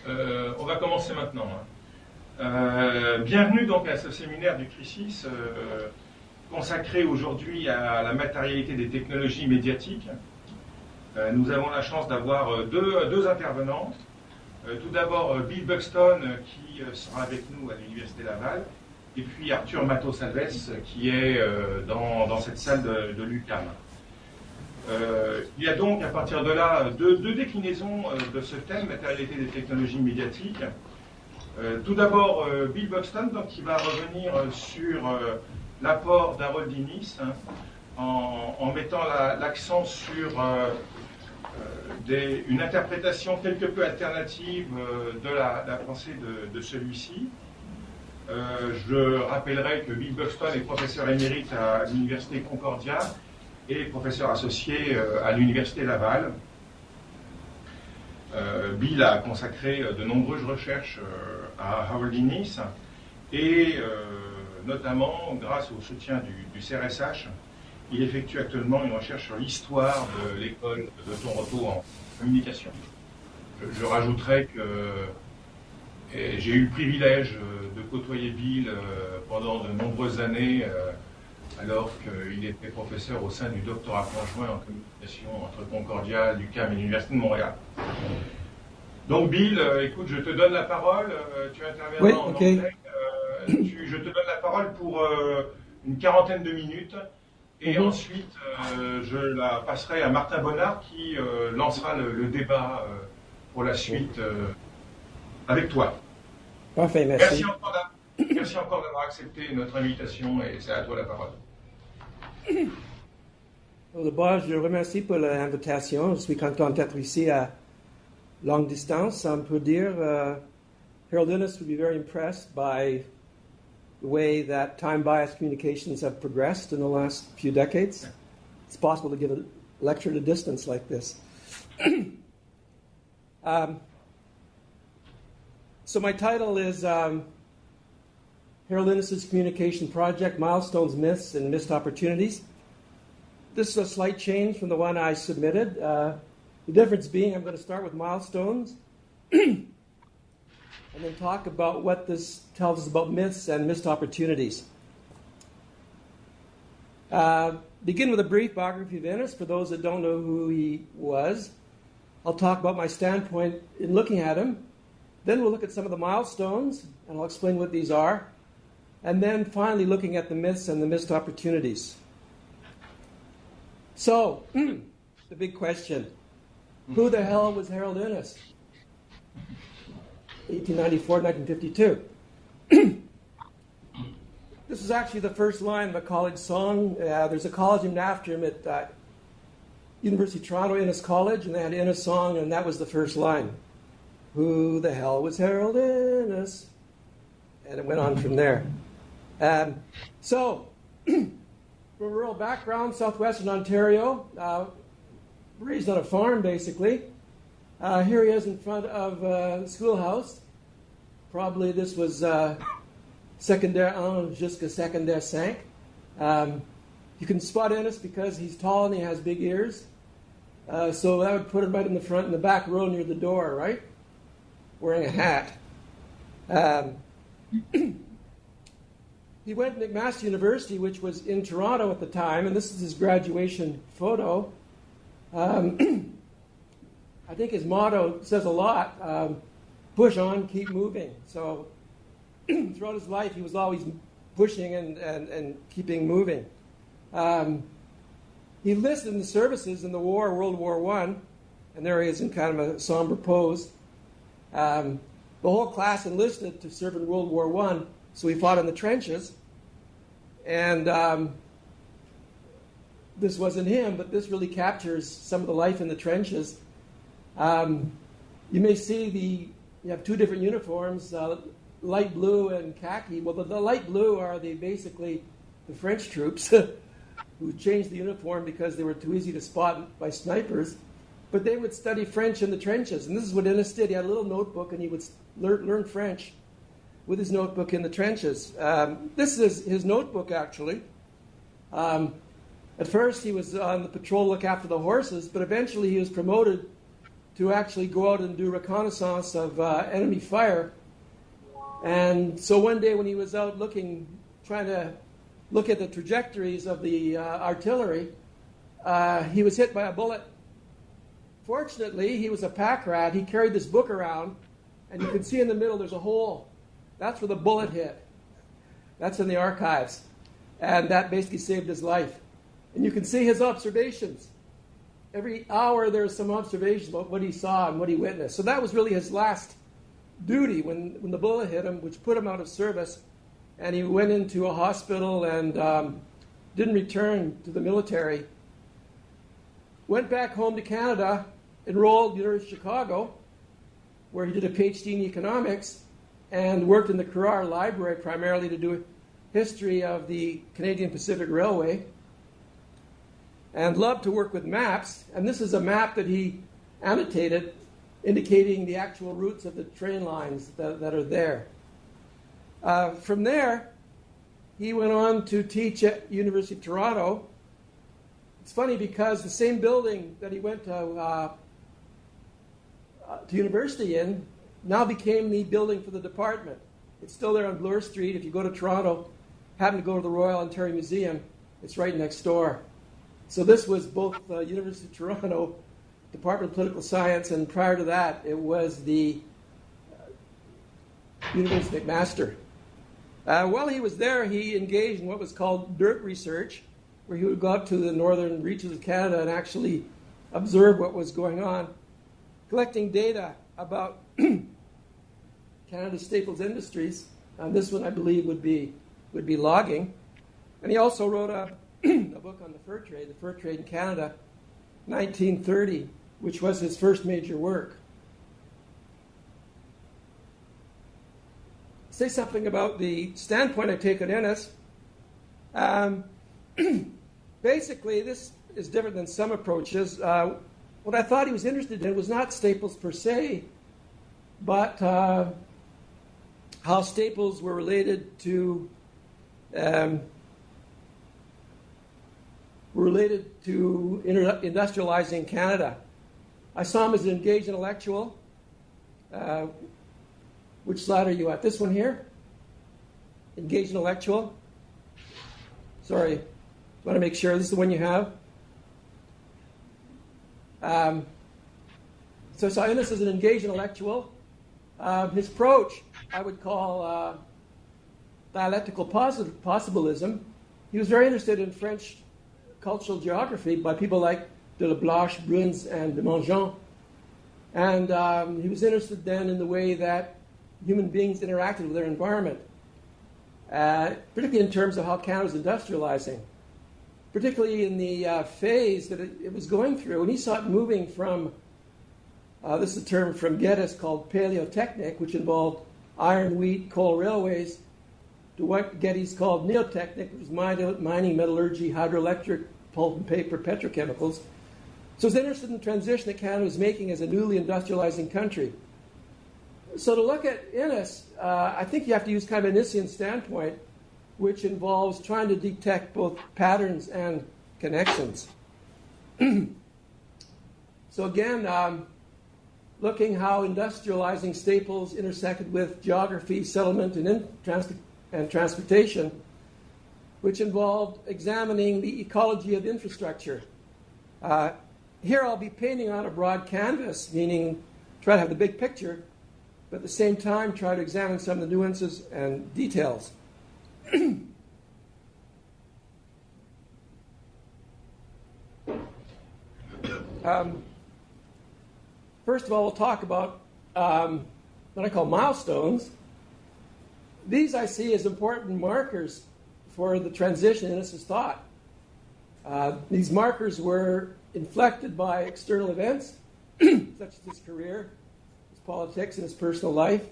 On va commencer maintenant. Bienvenue donc à ce séminaire du CRICIS consacré aujourd'hui à la matérialité des technologies médiatiques. Nous avons la chance d'avoir deux intervenants. Tout d'abord Bill Buxton qui sera avec nous à l'université Laval, et puis Arthur Matos-Alves qui est dans cette salle de l'UQAM. Il y a donc à partir de là deux déclinaisons de ce thème, matérialité des technologies médiatiques. Tout d'abord Bill Buxton donc, qui va revenir sur l'apport d'Adams Innis en mettant l'accent sur une interprétation quelque peu alternative de la pensée de celui-ci. Je rappellerai que Bill Buxton est professeur émérite à l'université Concordia et professeur associé à l'université Laval. Bill a consacré de nombreuses recherches à Adams Innis et notamment grâce au soutien du CRSH, il effectue actuellement une recherche sur l'histoire de l'école de Toronto en communication. Je rajouterai que j'ai eu le privilège de côtoyer Bill pendant de nombreuses années alors qu'il était professeur au sein du doctorat conjoint en communication entre Concordia, l'UQAM et l'université de Montréal. Donc Bill, écoute, je te donne la parole, tu interviendras en anglais, je te donne la parole pour une quarantaine de minutes et ensuite je la passerai à Martin Bonnard qui lancera le débat pour la suite avec toi. Parfait, merci. Merci encore d'avoir accepté notre invitation et c'est à toi la parole. D'abord, je remercie pour l'invitation. Je suis content d'être ici à longue distance. On peut dire Harold Innis would be very impressed by the way that time-biased communications have progressed in the last few decades. It's possible to give a lecture at a distance like this. So my title is Harold Innis's Communication Project, Milestones, Myths, and Missed Opportunities. This is a slight change from the one I submitted. The difference being I'm going to start with milestones and then talk about what this tells us about myths and missed opportunities. Begin with a brief biography of Innis for those that don't know who he was. I'll talk about my standpoint in looking at him. Then we'll look at some of the milestones, and I'll explain what these are. And then finally looking at the myths and the missed opportunities. So, the big question. Who the hell was Harold Innis? 1894, 1952. This is actually the first line of a college song. There's a college named after him at University of Toronto, Innis College, and they had an Innis song, and that was the first line. Who the hell was Harold Innis? And it went on from there. So, from a rural background, southwestern Ontario, raised on a farm, basically. Here he is in front of the schoolhouse. Probably this was secondaire 1 jusqu'à secondaire 5. You can spot Innis because he's tall and he has big ears. So that would put him right in the front, in the back row near the door, right? Wearing a hat. He went to McMaster University, which was in Toronto at the time, and this is his graduation photo. I think his motto says a lot, push on, keep moving. So throughout his life, he was always pushing and keeping moving. He enlisted in the services in the war, World War I, and there he is in kind of a somber pose. The whole class enlisted to serve in World War I, so he fought in the trenches. And this wasn't him, but this really captures some of the life in the trenches. You may see you have two different uniforms, light blue and khaki. Well, the light blue are basically the French troops who changed the uniform because they were too easy to spot by snipers. But they would study French in the trenches. And this is what Innis did. He had a little notebook, and he would learn French with his notebook in the trenches. This is his notebook, actually. At first, he was on the patrol to look after the horses, but eventually he was promoted to actually go out and do reconnaissance of enemy fire. And so one day when he was out trying to look at the trajectories of the artillery, he was hit by a bullet. Fortunately, he was a pack rat. He carried this book around, and you can see in the middle there's a hole. That's where the bullet hit. That's in the archives. And that basically saved his life. And you can see his observations. Every hour there's some observations about what he saw and what he witnessed. So that was really his last duty when the bullet hit him, which put him out of service. And he went into a hospital and didn't return to the military. Went back home to Canada, enrolled at the University of Chicago, where he did a PhD in economics, and worked in the Carrar Library primarily to do history of the Canadian Pacific Railway, and loved to work with maps. And this is a map that he annotated, indicating the actual routes of the train lines that are there. From there, he went on to teach at University of Toronto. It's funny because the same building that he went to university in now became the building for the department. It's still there on Bloor Street. If you go to Toronto, happen to go to the Royal Ontario Museum, it's right next door. So this was both University of Toronto, Department of Political Science, and prior to that, it was the University of McMaster. While he was there, he engaged in what was called dirt research, where he would go out to the northern reaches of Canada and actually observe what was going on, collecting data about Canada's staples industries. This one, I believe, would be logging. And he also wrote a book on the fur trade in Canada, 1930, which was his first major work. Say something about the standpoint I take on Innis. Basically, this is different than some approaches. What I thought he was interested in was not staples per se, but how staples were related to industrializing Canada. I saw him as an engaged intellectual. Which slide are you at? This one here? Engaged intellectual. Sorry, want to make sure this is the one you have. So I saw Innis as an engaged intellectual. His approach, I would call dialectical possibilism. He was very interested in French cultural geography by people like de BLACHE, BRUNHES, and de Mongeon. And he was interested then in the way that human beings interacted with their environment, particularly in terms of how Canada was industrializing, particularly in the phase that it was going through. And he saw it moving from, this is a term from Geddes called paleotechnic, which involved iron, wheat, coal railways, to what Geddes called neotechnic, which was mining, metallurgy, hydroelectric, pulp and paper, petrochemicals. So he was interested in the transition that Canada was making as a newly industrializing country. So to look at Innis, I think you have to use kind of an Innissian standpoint, which involves trying to detect both patterns and connections. So again, looking how industrializing staples intersected with geography, settlement, and transportation, which involved examining the ecology of infrastructure. Here I'll be painting on a broad canvas, meaning try to have the big picture, but at the same time try to examine some of the nuances and details. First of all, we'll talk about what I call milestones. These I see as important markers for the transition in Innis's thought. These markers were inflected by external events, such as his career, his politics, and his personal life.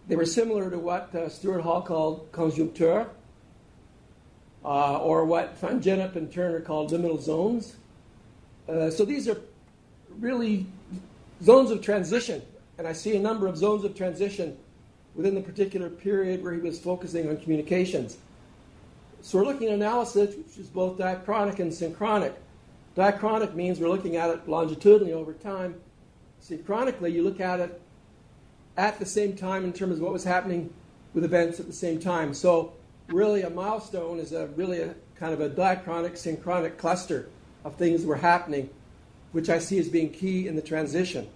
They were similar to what Stuart Hall called conjoncture, or what Van Gennep and Turner called liminal zones. So these are really zones of transition, and I see a number of zones of transition within the particular period where he was focusing on communications. So we're looking at analysis which is both diachronic and synchronic. Diachronic means we're looking at it longitudinally over time. Synchronically, you look at it at the same time in terms of what was happening with events at the same time. So really a milestone is really a kind of a diachronic, synchronic cluster of things that were happening, which I see as being key in the transition.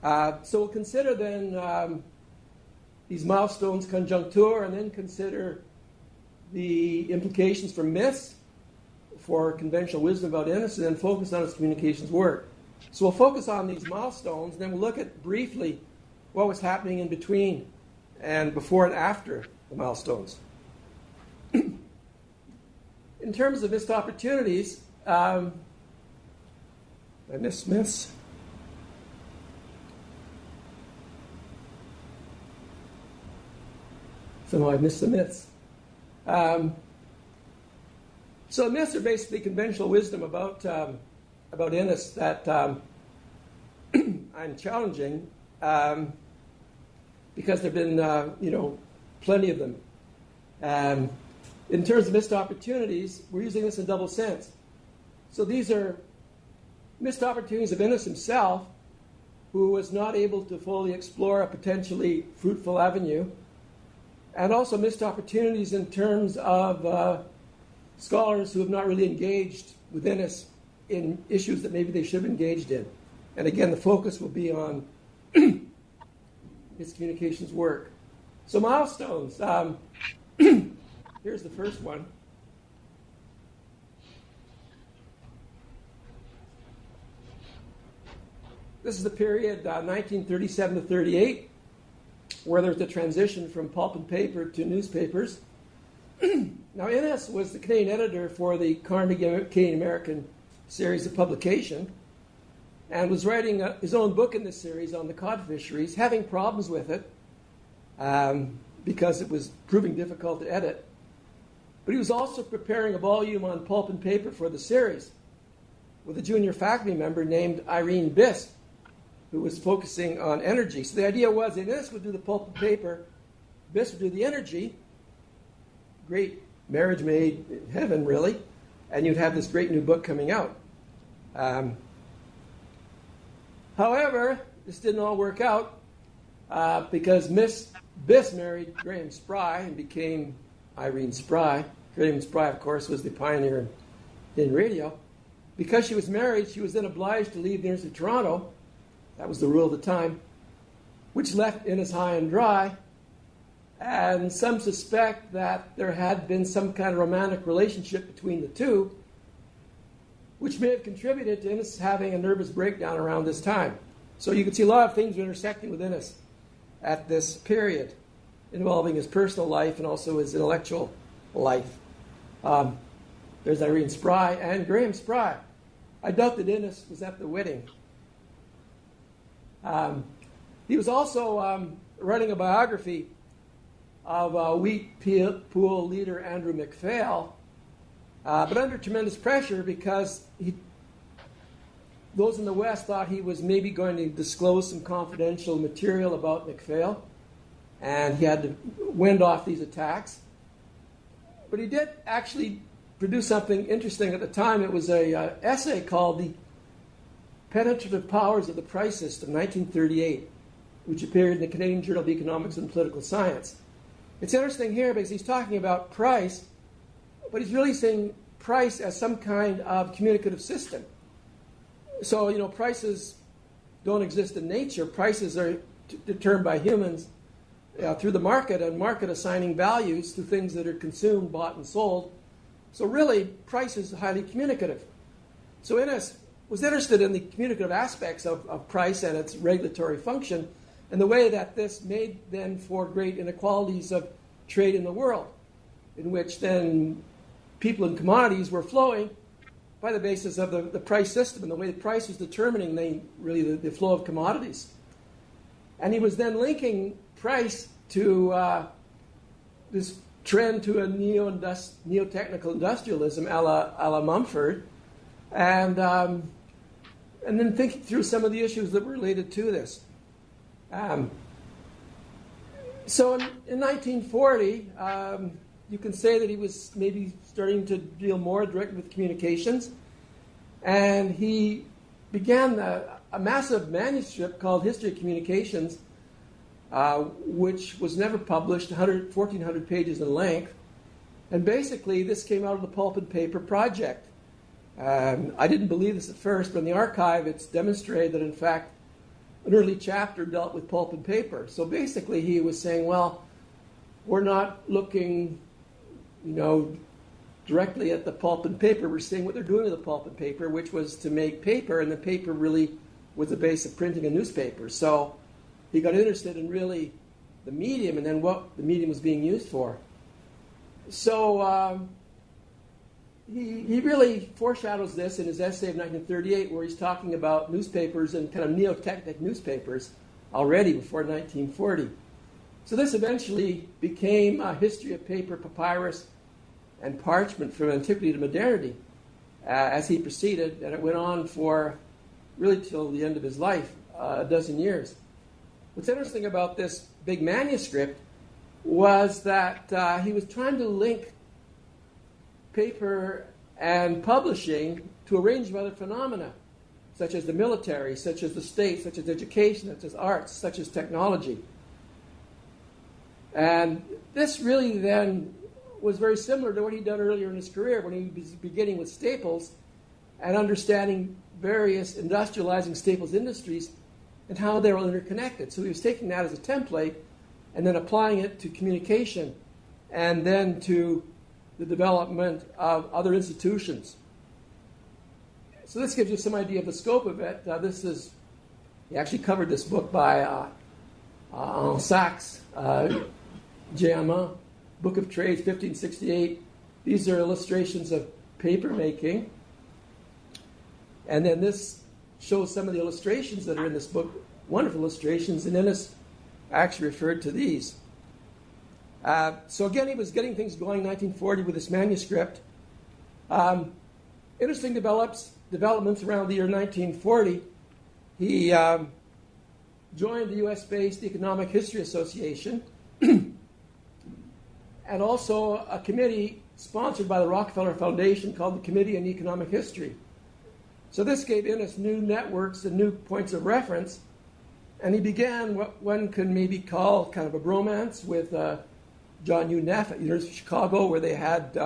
So we'll consider then these milestones conjuncture, and then consider the implications for myths, for conventional wisdom about Innis, and then focus on its communications work. So we'll focus on these milestones, and then we'll look at briefly what was happening in between and before and after the milestones. In terms of missed opportunities, I missed myths. Somehow I missed the myths. So myths are basically conventional wisdom about Innis that I'm challenging because there have been plenty of them. In terms of missed opportunities, we're using this in double sense. So these are missed opportunities of Innis himself, who was not able to fully explore a potentially fruitful avenue, and also missed opportunities in terms of scholars who have not really engaged with Innis in issues that maybe they should have engaged in. And again, the focus will be on his communications work. So milestones. Here's the first one. This is the period 1937 to 38, where there's the transition from pulp and paper to newspapers. Now, Innis was the Canadian editor for the Carnegie Canadian American series of publication, and was writing his own book in this series on the cod fisheries, having problems with it because it was proving difficult to edit. But he was also preparing a volume on pulp and paper for the series with a junior faculty member named Irene Biss, who was focusing on energy. So the idea was that Innis would do the pulp and paper, Biss would do the energy. Great marriage made in heaven, really. And you'd have this great new book coming out. However, this didn't all work out because Miss Biss married Graham Spry and became Irene Spry. Graham Spry, of course, was the pioneer in radio. Because she was married, she was then obliged to leave the University of Toronto. That was the rule of the time, which left Innis high and dry. And some suspect that there had been some kind of romantic relationship between the two, which may have contributed to Innis having a nervous breakdown around this time. So you can see a lot of things intersecting with Innis at this period, involving his personal life and also his intellectual life. There's Irene Spry and Graham Spry. I doubt that Innis was at the wedding. He was also writing a biography of wheat pool leader Andrew MacPhail, but under tremendous pressure because those in the West thought he was maybe going to disclose some confidential material about MacPhail, and he had to wend off these attacks. But he did actually produce something interesting at the time. It was an essay called The Penetrative Powers of the Price System, 1938, which appeared in the Canadian Journal of Economics and Political Science. It's interesting here because he's talking about price, but he's really saying price as some kind of communicative system. So, prices don't exist in nature. Prices are determined by humans through the market, and market assigning values to things that are consumed, bought, and sold. So really, price is highly communicative. So Innis was interested in the communicative aspects of price and its regulatory function, and the way that this made then for great inequalities of trade in the world, in which then people and commodities were flowing by the basis of the price system and the way the price was determining the flow of commodities. And he was then linking price to this trend to a neo-technical industrialism a la Mumford, and then thinking through some of the issues that were related to this. So in 1940, you can say that he was maybe starting to deal more directly with communications. And he began a massive manuscript called History of Communications, which was never published, 1,400 pages in length. And basically, this came out of the Pulp and Paper Project. I didn't believe this at first, but in the archive, it's demonstrated that, in fact, an early chapter dealt with pulp and paper. So basically, he was saying, well, we're not looking, directly at the pulp and paper. We're seeing what they're doing with the pulp and paper, which was to make paper, and the paper really was the base of printing a newspaper. So he got interested in really the medium and then what the medium was being used for. So he really foreshadows this in his essay of 1938, where he's talking about newspapers and kind of neo-technic newspapers already before 1940. So this eventually became a history of paper, papyrus, and parchment from antiquity to modernity as he proceeded, and it went on for really till the end of his life, a dozen years. What's interesting about this big manuscript was that he was trying to link paper and publishing to a range of other phenomena, such as the military, such as the state, such as education, such as arts, such as technology. And this really then was very similar to what he'd done earlier in his career when he was beginning with staples and understanding various industrializing staples industries and how they were all interconnected. So he was taking that as a template and then applying it to communication and then to the development of other institutions. So this gives you some idea of the scope of it. He actually covered this book by en Sachs, Géamin, Book of Trades, 1568. These are illustrations of paper making. And then this shows some of the illustrations that are in this book, wonderful illustrations, and Innis actually referred to these. So again, he was getting things going in 1940 with this manuscript. Interesting developments around the year 1940. He joined the U.S.-based Economic History Association and also a committee sponsored by the Rockefeller Foundation called the Committee on Economic History. So this gave Innis new networks and new points of reference, and he began what one can maybe call kind of a bromance with John U. Neff at the University of Chicago, where they had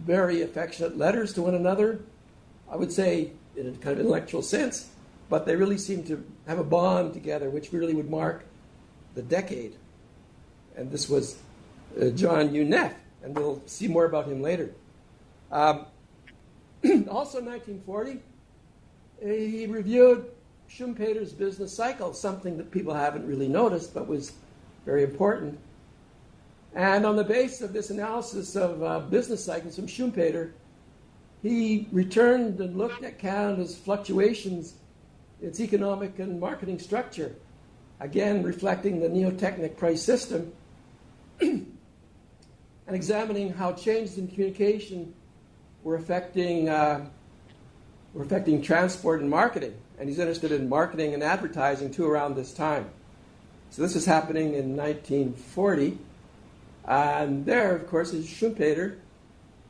very affectionate letters to one another, I would say in a kind of intellectual sense, but they really seemed to have a bond together, which really would mark the decade. And this was John U. Neff, and we'll see more about him later. Also in 1940, he reviewed Schumpeter's business cycle, something that people haven't really noticed, but was very important. And on the basis of this analysis of business cycles from Schumpeter, he returned and looked at Canada's fluctuations, its economic and marketing structure, again reflecting the neo-technic price system, and examining how changes in communication were affecting transport and marketing. And he's interested in marketing and advertising too around this time. So this is happening in 1940. And there, of course, is Schumpeter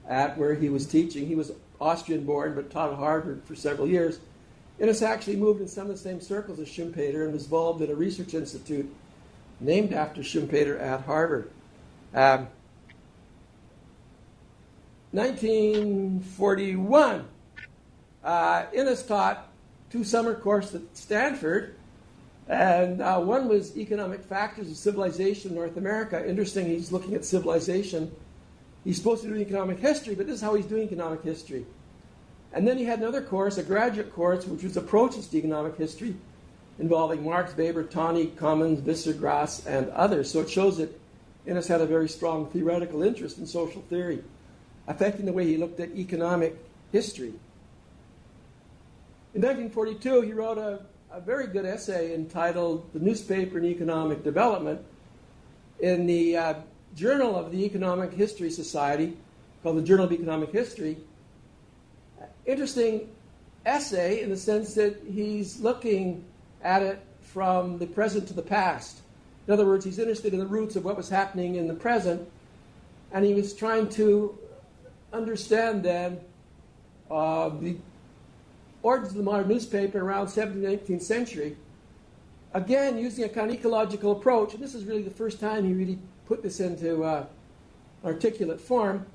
at where he was teaching. He was Austrian-born but taught at Harvard for several years. Innis actually moved in some of the same circles as Schumpeter and was involved in a research institute named after Schumpeter at Harvard. 1941, Innis taught 2 summer courses at Stanford, and one was Economic Factors of Civilization in North America. Interesting, he's looking at civilization. He's supposed to do economic history, but this is how he's doing economic history. And then he had another course, a graduate course, which was Approaches to Economic History, involving Marx, Weber, Tawney, Cummins, Visser, Grass, and others. So it shows that Innis had a very strong theoretical interest in social theory, affecting the way he looked at economic history. In 1942, he wrote a very good essay entitled The Newspaper and Economic Development in the Journal of the Economic History Society, called the Journal of Economic History. Interesting essay in the sense that he's looking at it from the present to the past. In other words, he's interested in the roots of what was happening in the present and he was trying to understand then the origins of the modern newspaper around 17th and 18th century, again using a kind of ecological approach. And this is really the first time he really put this into articulate form,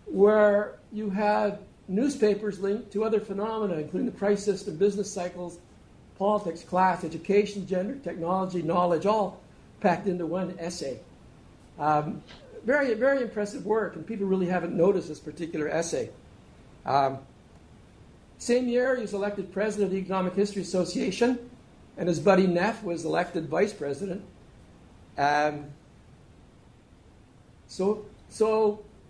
where you had newspapers linked to other phenomena, including the price system, business cycles, politics, class, education, gender, technology, knowledge, all packed into one essay. Very, very impressive work, and people really haven't noticed this particular essay. Same year, he was elected president of the Economic History Association, and his buddy Neff was elected vice president. So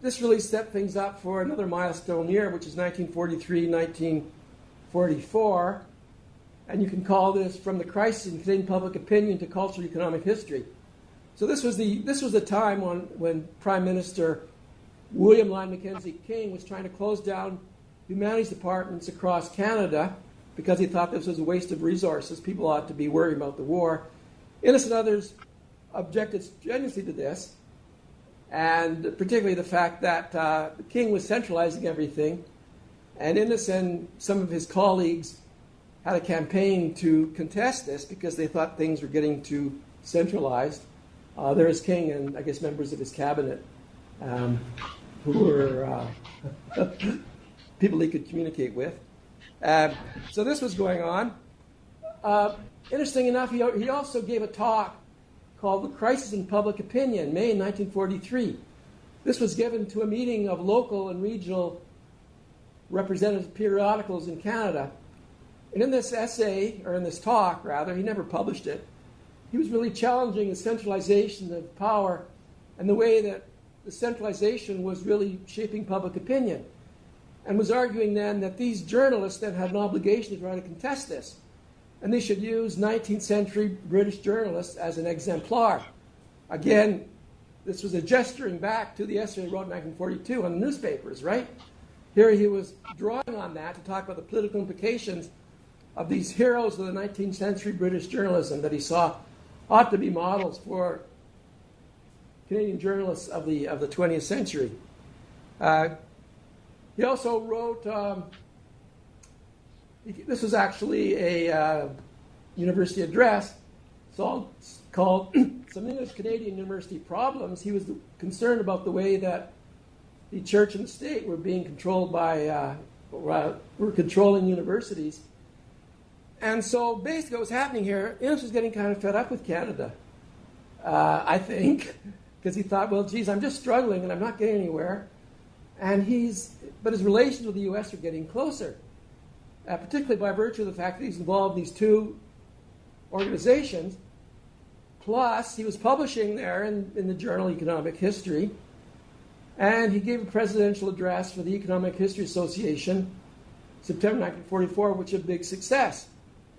this really set things up for another milestone year, which is 1943, 1944. And you can call this From the Crisis in Canadian Public Opinion to Cultural Economic History. So this was the time when Prime Minister William Lyon Mackenzie King was trying to close down humanities departments across Canada because he thought this was a waste of resources. People ought to be worried about the war. Innis and others objected strenuously to this, and particularly the fact that the King was centralizing everything. And Innis and some of his colleagues had a campaign to contest this because they thought things were getting too centralized. There is King and, I guess, members of his cabinet who were people he could communicate with. So this was going on. Interesting enough, he also gave a talk called The Crisis in Public Opinion, May 1943. This was given to a meeting of local and regional representative periodicals in Canada. And in this essay, or in this talk, rather, he never published it, he was really challenging the centralization of power and the way that the centralization was really shaping public opinion, and was arguing then that these journalists then had an obligation to try to contest this, and they should use 19th century British journalists as an exemplar. Again, this was a gesturing back to the essay he wrote in 1942 on the newspapers, right? Here he was drawing on that to talk about the political implications of these heroes of the 19th century British journalism that he saw ought to be models for Canadian journalists of the 20th century. He also wrote, this was actually a university address, called Some English Canadian University Problems. He was concerned about the way that the church and the state were being controlled by, were controlling universities. And so basically what was happening here, Innis was getting kind of fed up with Canada, I think, because he thought, well, geez, I'm just struggling and I'm not getting anywhere. But his relations with the U.S. are getting closer, particularly by virtue of the fact that he's involved in these two organizations. Plus, he was publishing there in the journal Economic History, and he gave a presidential address for the Economic History Association, September 1944, which was a big success.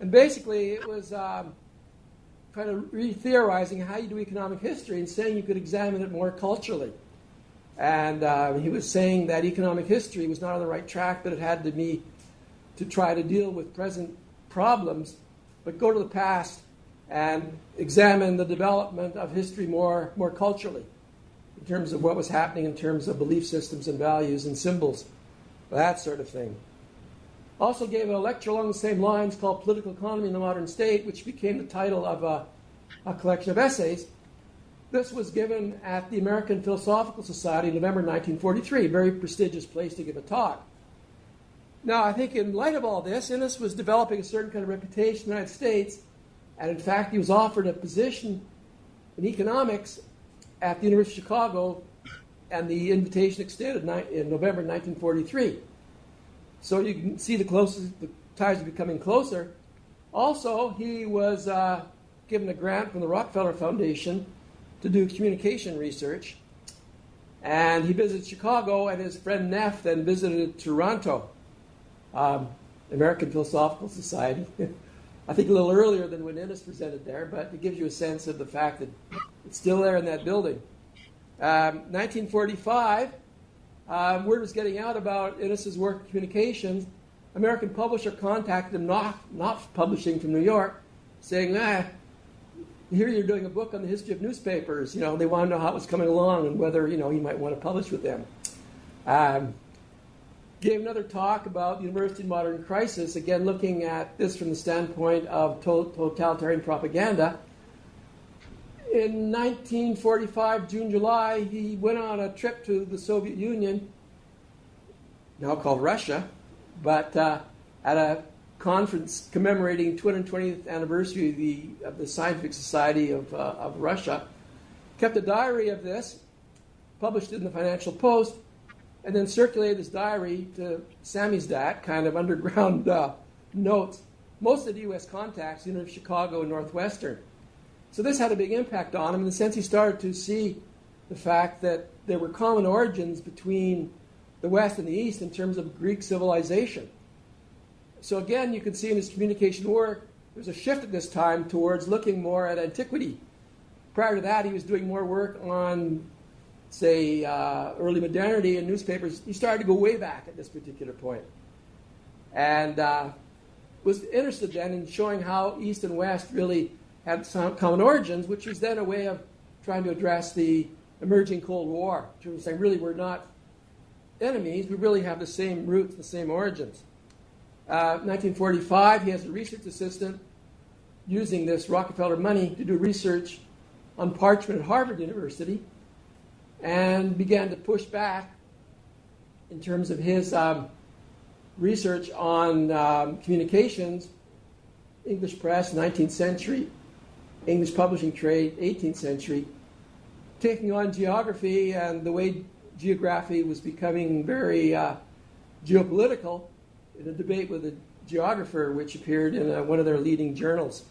And basically, it was kind of re-theorizing how you do economic history and saying you could examine it more culturally. And he was saying that economic history was not on the right track, but it had to be to try to deal with present problems, but go to the past and examine the development of history more culturally in terms of what was happening in terms of belief systems and values and symbols, that sort of thing. Also gave a lecture along the same lines called Political Economy in the Modern State, which became the title of a collection of essays. This was given at the American Philosophical Society in November 1943, a very prestigious place to give a talk. Now, I think in light of all this, Innis was developing a certain kind of reputation in the United States, and in fact, he was offered a position in economics at the University of Chicago, and the invitation extended in November 1943. So you can see the ties are becoming closer. Also, he was given a grant from the Rockefeller Foundation to do communication research. And he visited Chicago, and his friend Neff then visited Toronto, American Philosophical Society. I think a little earlier than when Innis presented there, but it gives you a sense of the fact that it's still there in that building. 1945, word was getting out about Innis's work in communications. American publisher contacted him, not publishing from New York, saying, here you're doing a book on the history of newspapers. You know, they want to know how it was coming along and whether, you know, he might want to publish with them. Gave another talk about the University of Modern Crisis, again looking at this from the standpoint of totalitarian propaganda. In 1945, June, July, he went on a trip to the Soviet Union, now called Russia, but at a conference commemorating 220th anniversary of the Scientific Society of Russia. Kept a diary of this, published it in the Financial Post, and then circulated this diary to samizdat, kind of underground notes, mostly to U.S. contacts, University of Chicago and Northwestern. So this had a big impact on him in the sense he started to see the fact that there were common origins between the West and the East in terms of Greek civilization. So again, you can see in his communication work, there's a shift at this time towards looking more at antiquity. Prior to that, he was doing more work on, say, early modernity and newspapers. He started to go way back at this particular point. And was interested then in showing how East and West really had some common origins, which was then a way of trying to address the emerging Cold War. Which was saying, really, we're not enemies. We really have the same roots, the same origins. 1945, he has a research assistant using this Rockefeller money to do research on parchment at Harvard University, and began to push back in terms of his research on communications, English press, 19th century, English publishing trade, 18th century, taking on geography and the way geography was becoming very geopolitical in a debate with a geographer which appeared in one of their leading journals.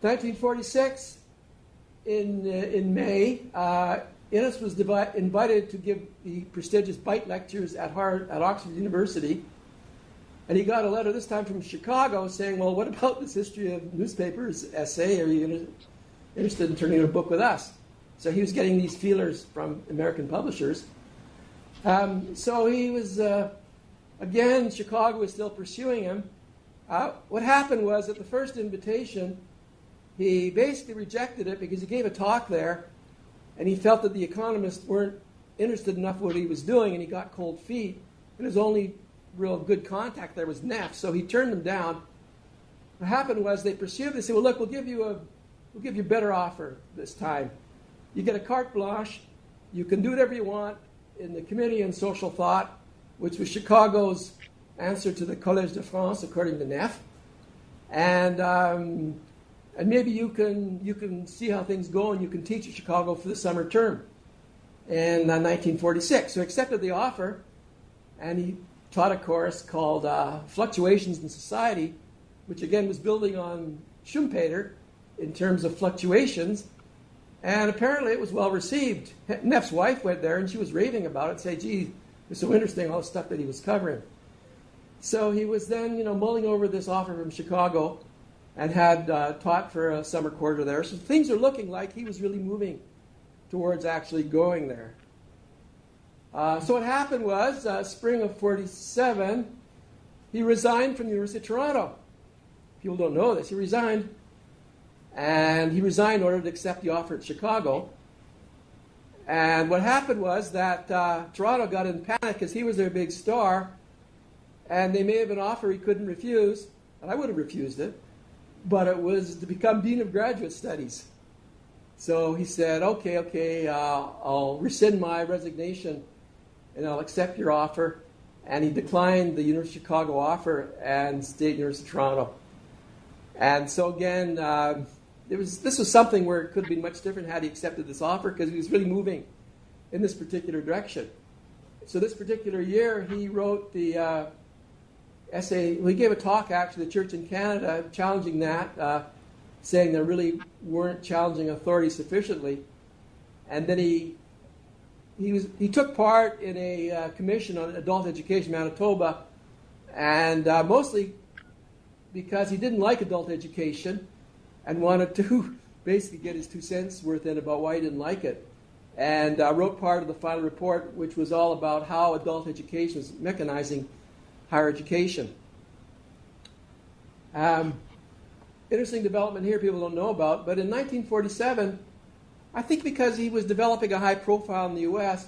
1946, in May, Innis was invited to give the prestigious Bite Lectures at Oxford University. And he got a letter this time from Chicago saying, well, what about this history of newspapers essay? Are you interested in turning in a book with us? So he was getting these feelers from American publishers. So he was, again, Chicago was still pursuing him. What happened was at the first invitation, he basically rejected it because he gave a talk there, and he felt that the economists weren't interested enough in what he was doing, and he got cold feet. And his only real good contact there was Neff, so he turned them down. What happened was they pursued. They said, "Well, look, we'll give you a better offer this time. You get a carte blanche. You can do whatever you want in the Committee on Social Thought, which was Chicago's answer to the Collège de France, according to Neff, and maybe you can see how things go, and you can teach at Chicago for the summer term." In 1946, so he accepted the offer, and he taught a course called Fluctuations in Society, which again was building on Schumpeter in terms of fluctuations, and apparently it was well received. Neff's wife went there, and she was raving about it, saying, "Gee, it's so interesting, all the stuff that he was covering." So he was then, mulling over this offer from Chicago, and had taught for a summer quarter there. So things are looking like he was really moving towards actually going there. So what happened was, spring of 47, he resigned from the University of Toronto. People don't know this. He resigned. And he resigned in order to accept the offer at Chicago. And what happened was that Toronto got in panic because he was their big star. And they made him an offer he couldn't refuse. And I would have refused it. But it was to become Dean of Graduate Studies. So he said, okay, I'll rescind my resignation and I'll accept your offer. And he declined the University of Chicago offer and stayed at the University of Toronto. And so again, this was something where it could have been much different had he accepted this offer, because he was really moving in this particular direction. So this particular year, he wrote the essay. Well, he gave a talk actually to the Church in Canada challenging that, saying they really weren't challenging authority sufficiently. And then he took part in a commission on adult education in Manitoba, and mostly because he didn't like adult education and wanted to basically get his 2 cents worth in about why he didn't like it. And wrote part of the final report, which was all about how adult education was mechanizing higher education. In interesting development here people don't know about, but in 1947, I think because he was developing a high profile in the U.S.,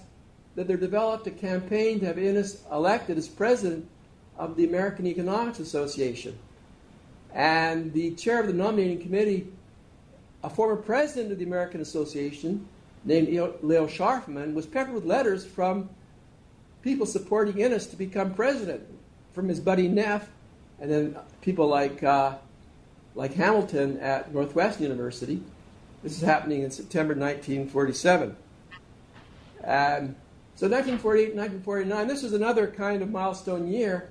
that there developed a campaign to have Innis elected as president of the American Economics Association. And the chair of the nominating committee, a former president of the American Association named Leo Scharfman, was peppered with letters from people supporting Innis to become president, from his buddy Neff, and then people like Hamilton at Northwestern University. This is happening in September 1947. So 1948, 1949, this was another kind of milestone year.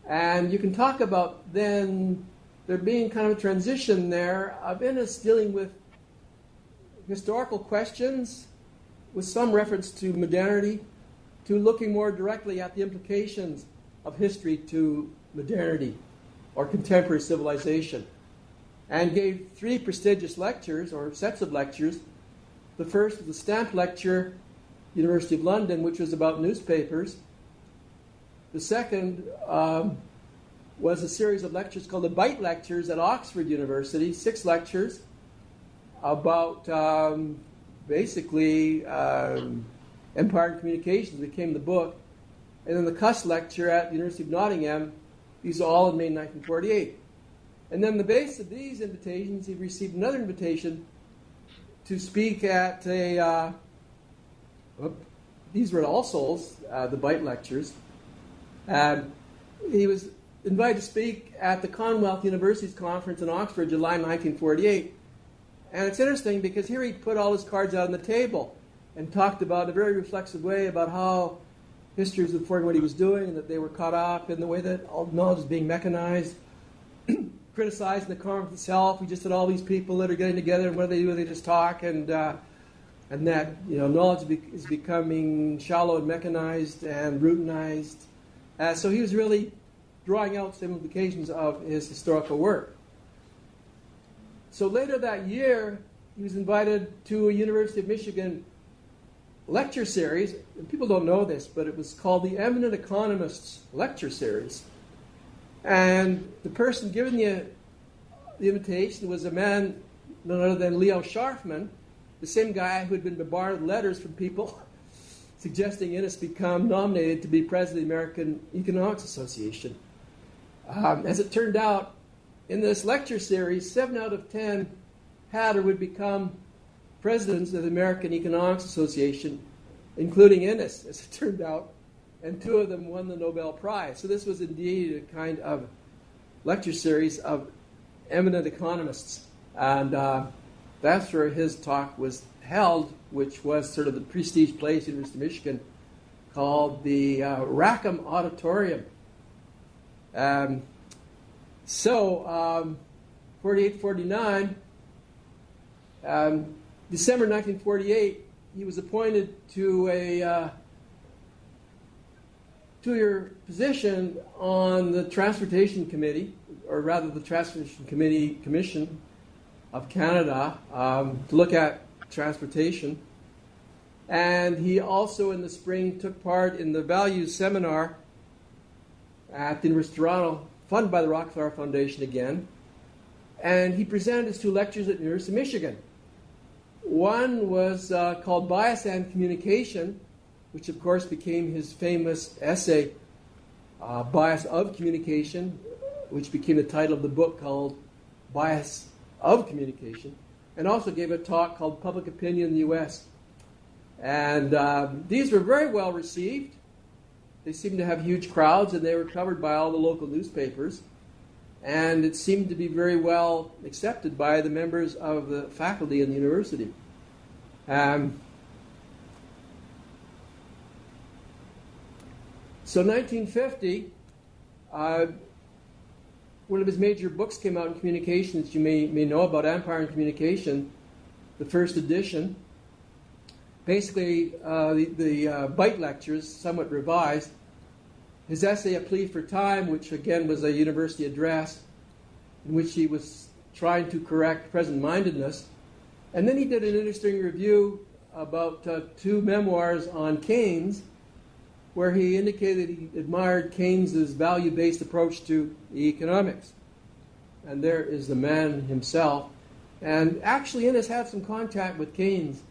And you can talk about then there being kind of a transition there of Innis dealing with historical questions with some reference to modernity, to looking more directly at the implications of history to modernity or contemporary civilization, and gave 3 prestigious lectures or sets of lectures. The first was the Stamp Lecture, University of London, which was about newspapers. The second was a series of lectures called the Byte Lectures at Oxford University, 6 lectures about basically Empire and Communications became the book. And then the Cuss Lecture at the University of Nottingham. These are all in May 1948. And then the base of these invitations, he received another invitation to speak at a these were at All Souls, the Byte Lectures. He was invited to speak at the Commonwealth Universities Conference in Oxford, July 1948. And it's interesting because here he put all his cards out on the table and talked about in a very reflexive way about how history was informing what he was doing, and that they were caught up in the way that all knowledge is being mechanized, criticizing the conference itself. We just had all these people that are getting together, and what do? They just talk, and that knowledge is becoming shallow and mechanized and routinized. So he was really drawing out some implications of his historical work. So later that year, he was invited to a University of Michigan lecture series, and people don't know this, but it was called the Eminent Economists Lecture Series. And the person giving the invitation was a man none other than Leo Scharfman, the same guy who had been bombarded with letters from people suggesting Innis become nominated to be president of the American Economics Association. As it turned out, in this lecture series, 7 out of 10 had or would become presidents of the American Economics Association, including Innis, as it turned out, and 2 of them won the Nobel Prize. So this was indeed a kind of lecture series of eminent economists. And that's where his talk was held, which was sort of the prestige place, University of Michigan, called the Rackham Auditorium. 48, 49, December 1948, he was appointed to a 2-year position on the Transportation Committee, or rather the Transportation Commission of Canada, to look at transportation. And he also in the spring took part in the Values Seminar at the University of Toronto, funded by the Rockefeller Foundation again. And he presented his 2 lectures at the University of Michigan. One was called Bias and Communication, which of course became his famous essay, Bias of Communication, which became the title of the book called Bias of Communication, and also gave a talk called Public Opinion in the U.S. And these were very well received. They seemed to have huge crowds, and they were covered by all the local newspapers. And it seemed to be very well accepted by the members of the faculty in the university. So 1950, one of his major books came out in communications you may know about, Empire and Communication, the first edition. Basically, the Byte Lectures, somewhat revised. His essay, A Plea for Time, which again was a university address, in which he was trying to correct present-mindedness. And then he did an interesting review about 2 memoirs on Keynes, where he indicated he admired Keynes's value-based approach to economics. and there is the man himself. And actually, Innis had some contact with Keynes,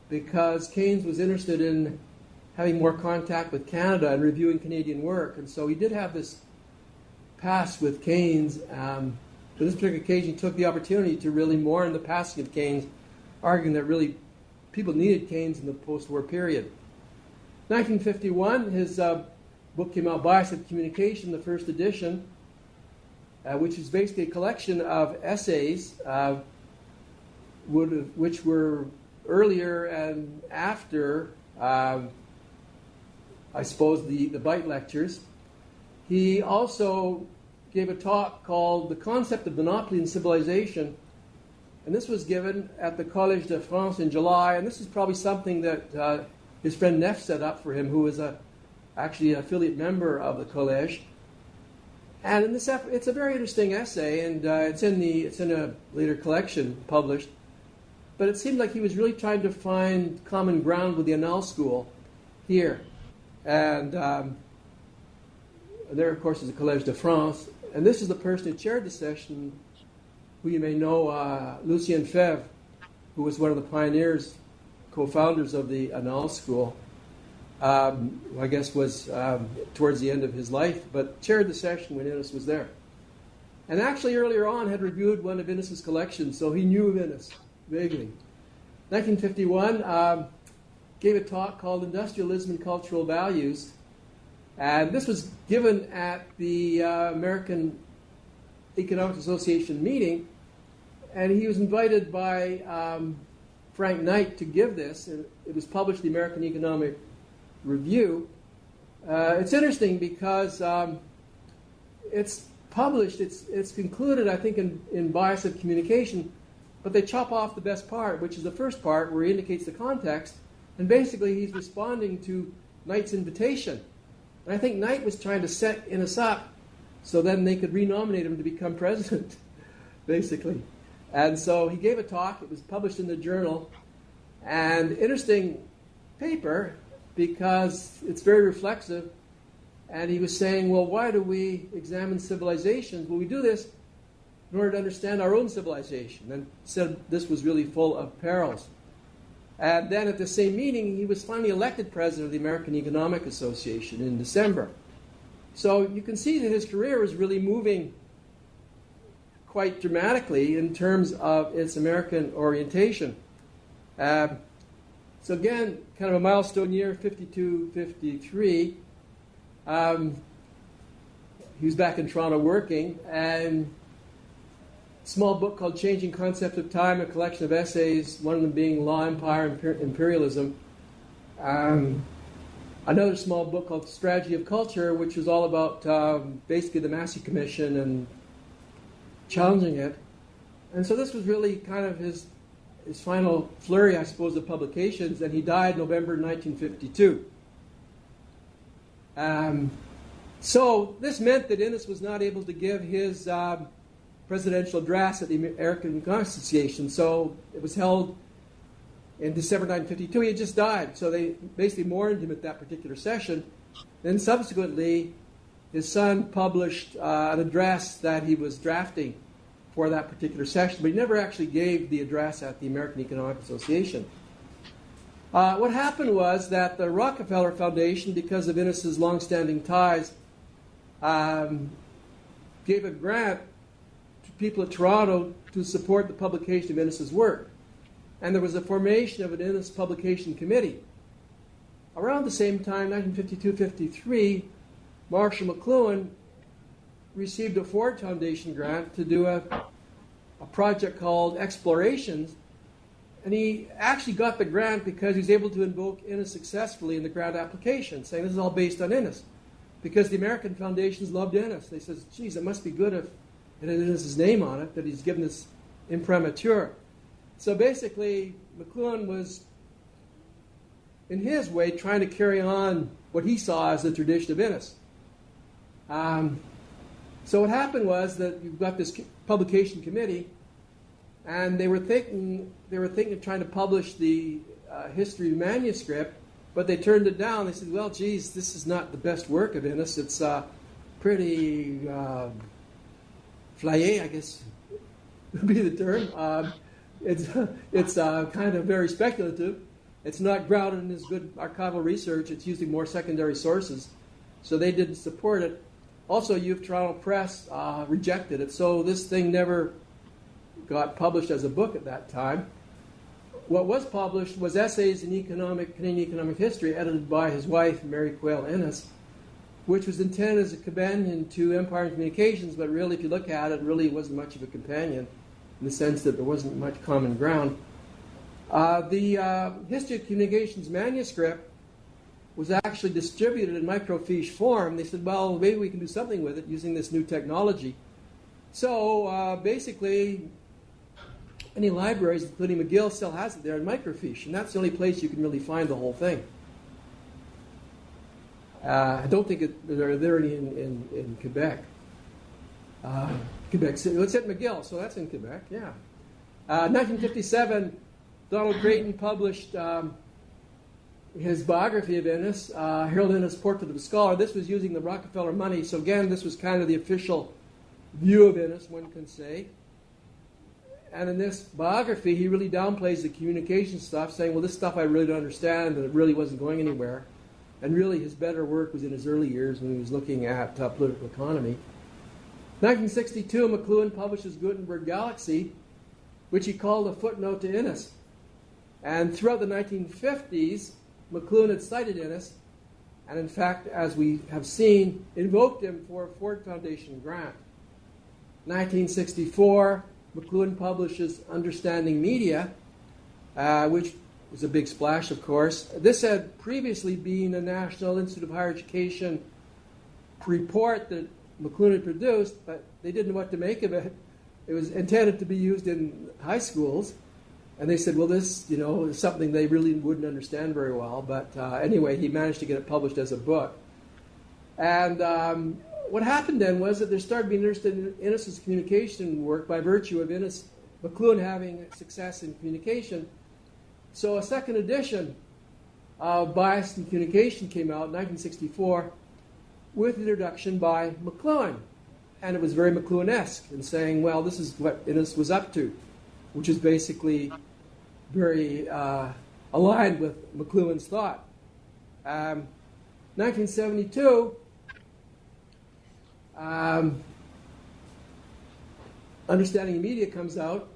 because Keynes was interested in having more contact with Canada and reviewing Canadian work. And so he did have this past with Keynes. For this particular occasion, he took the opportunity to really mourn the passing of Keynes, arguing that really people needed Keynes in the post-war period. 1951, his book came out, Bias of Communication, the first edition, which is basically a collection of essays which were earlier and after, I suppose, the Bite lectures. He also gave a talk called The Concept of Monopoly in Civilization, and this was given at the Collège de France in July, and this is probably something that his friend Neff set up for him, who was actually an affiliate member of the Collège. And in this effort, it's a very interesting essay, and it's in a later collection published. But it seemed like he was really trying to find common ground with the Annales School here. And there, of course, is the Collège de France. And this is the person who chaired the session, who you may know, Lucien Febvre, who was one of the pioneers, co-founders of the Annales School. Who I guess was towards the end of his life, but chaired the session when Innis was there. And actually earlier on had reviewed one of Innis's collections, so he knew of Innis vaguely. 1951, gave a talk called Industrialism and Cultural Values, and this was given at the American Economic Association meeting, and he was invited by Frank Knight to give this. It was published in the American Economic Review. It's interesting because it's published, it's concluded, I think, in Bias of Communication, but they chop off the best part, which is the first part where he indicates the context, and basically he's responding to Knight's invitation. And I think Knight was trying to set Innis up so then they could renominate him to become president, basically. And so he gave a talk, it was published in the journal, and interesting paper, because it's very reflexive. And he was saying, well, why do we examine civilizations? Well, we do this in order to understand our own civilization. And said this was really full of perils. And then at the same meeting, he was finally elected president of the American Economic Association in December. So you can see that his career was really moving quite dramatically in terms of its American orientation. So again, kind of a milestone year, 52, 53. He was back in Toronto working, and a small book called Changing Concept of Time, a collection of essays, one of them being Law, Empire, Imperialism. Another small book called Strategy of Culture, which was all about basically the Massey Commission and challenging it. And so this was really kind of his final flurry, I suppose, of publications, and he died November 1952. So this meant that Innis was not able to give his presidential address at the American Economic Association, so it was held in December 1952. He had just died, so they basically mourned him at that particular session. Then subsequently, his son published an address that he was drafting for that particular session, but he never actually gave the address at the American Economic Association. What happened was that the Rockefeller Foundation, because of Innis's long-standing ties, gave a grant to people at Toronto to support the publication of Innis's work. And there was a formation of an Innis publication committee. Around the same time, 1952-53, Marshall McLuhan received a Ford Foundation grant to do a project called Explorations, and he actually got the grant because he was able to invoke Innis successfully in the grant application, saying this is all based on Innis, because the American foundations loved Innis. They said, geez, it must be good if it had Innis's name on it, that he's given this imprimatur. So basically, McLuhan was, in his way, trying to carry on what he saw as the tradition of Innis. So what happened was that you've got this publication committee, and they were thinking of trying to publish the history manuscript, but they turned it down. They said, well, geez, this is not the best work of Innis. It's pretty flyé, I guess would be the term. It's kind of very speculative. It's not grounded in this good archival research. It's using more secondary sources. So they didn't support it. Also, U of Toronto Press rejected it. So this thing never got published as a book at that time. What was published was essays in Canadian economic history, edited by his wife, Mary Quayle Innis, which was intended as a companion to Empire and Communications, but really, if you look at it, really wasn't much of a companion in the sense that there wasn't much common ground. The History of Communications manuscript was actually distributed in microfiche form. They said, well, maybe we can do something with it using this new technology. So basically, any libraries, including McGill, still has it there in microfiche, and that's the only place you can really find the whole thing. I don't think there are any in Quebec. Quebec City. It's at McGill, so that's in Quebec, yeah. 1957, Donald Creighton published his biography of Innis, Harold Innis, Portrait of a Scholar. This was using the Rockefeller money, so again, this was kind of the official view of Innis, one can say. And in this biography, he really downplays the communication stuff, saying, well, this stuff I really don't understand, and it really wasn't going anywhere. And really, his better work was in his early years when he was looking at political economy. 1962, McLuhan publishes Gutenberg Galaxy, which he called a footnote to Innis. And throughout the 1950s, McLuhan had cited Innis, and in fact, as we have seen, invoked him for a Ford Foundation grant. 1964, McLuhan publishes Understanding Media, which was a big splash, of course. This had previously been a National Institute of Higher Education report that McLuhan had produced, but they didn't know what to make of it. It was intended to be used in high schools, and they said, well, this, is something they really wouldn't understand very well. But anyway, he managed to get it published as a book. And what happened then was that there started being interested in Innis's communication work by virtue of McLuhan having success in communication. So a second edition of Bias in Communication came out in 1964 with introduction by McLuhan. And it was very McLuhan-esque in saying, well, this is what Innis was up to, which is basically very aligned with McLuhan's thought. 1972, Understanding Media comes out,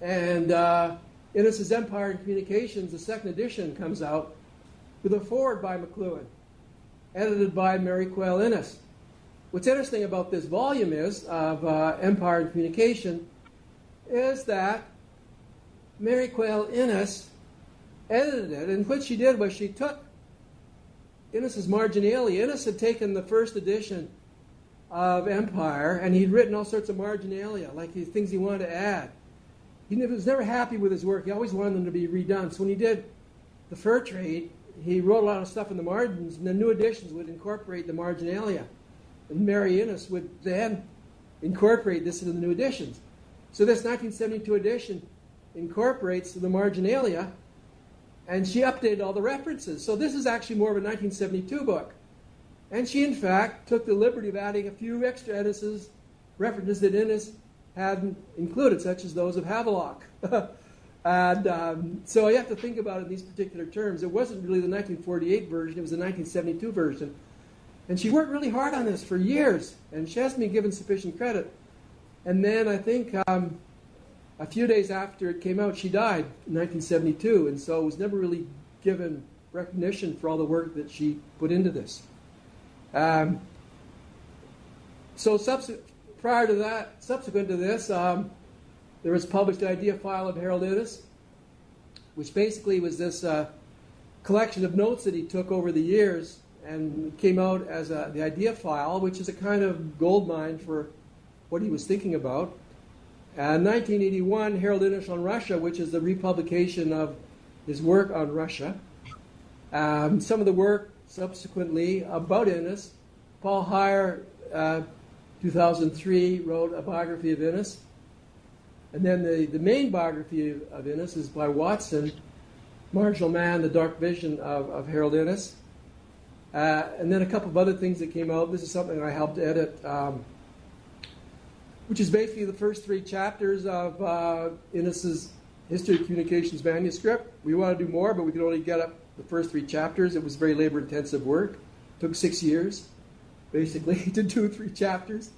and Innis's Empire in Communications, the second edition, comes out with a foreword by McLuhan, edited by Mary Quayle Innis. What's interesting about this volume of Empire in Communication is that Mary Quayle Innis edited it, and what she did was she took Innis's marginalia. Innis had taken the first edition of Empire, and he'd written all sorts of marginalia, like things he wanted to add. He was never happy with his work. He always wanted them to be redone. So when he did the fur trade, he wrote a lot of stuff in the margins, and the new editions would incorporate the marginalia. And Mary Innis would then incorporate this into the new editions. So this 1972 edition incorporates the marginalia, and she updated all the references. So this is actually more of a 1972 book. And she, in fact, took the liberty of adding a few extra references that Innis hadn't included, such as those of Havelock. And so you have to think about it in these particular terms. It wasn't really the 1948 version, it was the 1972 version. And she worked really hard on this for years, and she hasn't been given sufficient credit. And then I think a few days after it came out, she died in 1972, and so it was never really given recognition for all the work that she put into this. Subsequent to this, there was published the idea file of Harold Innis, which basically was this collection of notes that he took over the years, and came out as the idea file, which is a kind of gold mine for what he was thinking about. 1981, Harold Innis on Russia, which is the republication of his work on Russia. Some of the work subsequently about Innis. Paul Heyer, 2003, wrote a biography of Innis. And then the main biography of Innis is by Watson, Marginal Man, The Dark Vision of Harold Innis. And then a couple of other things that came out. This is something I helped edit. which is basically the first 3 chapters of Innis's History of Communications manuscript. We want to do more, but we could only get up the first 3 chapters. It was very labor-intensive work. It took 6 years, basically, to do 3 chapters.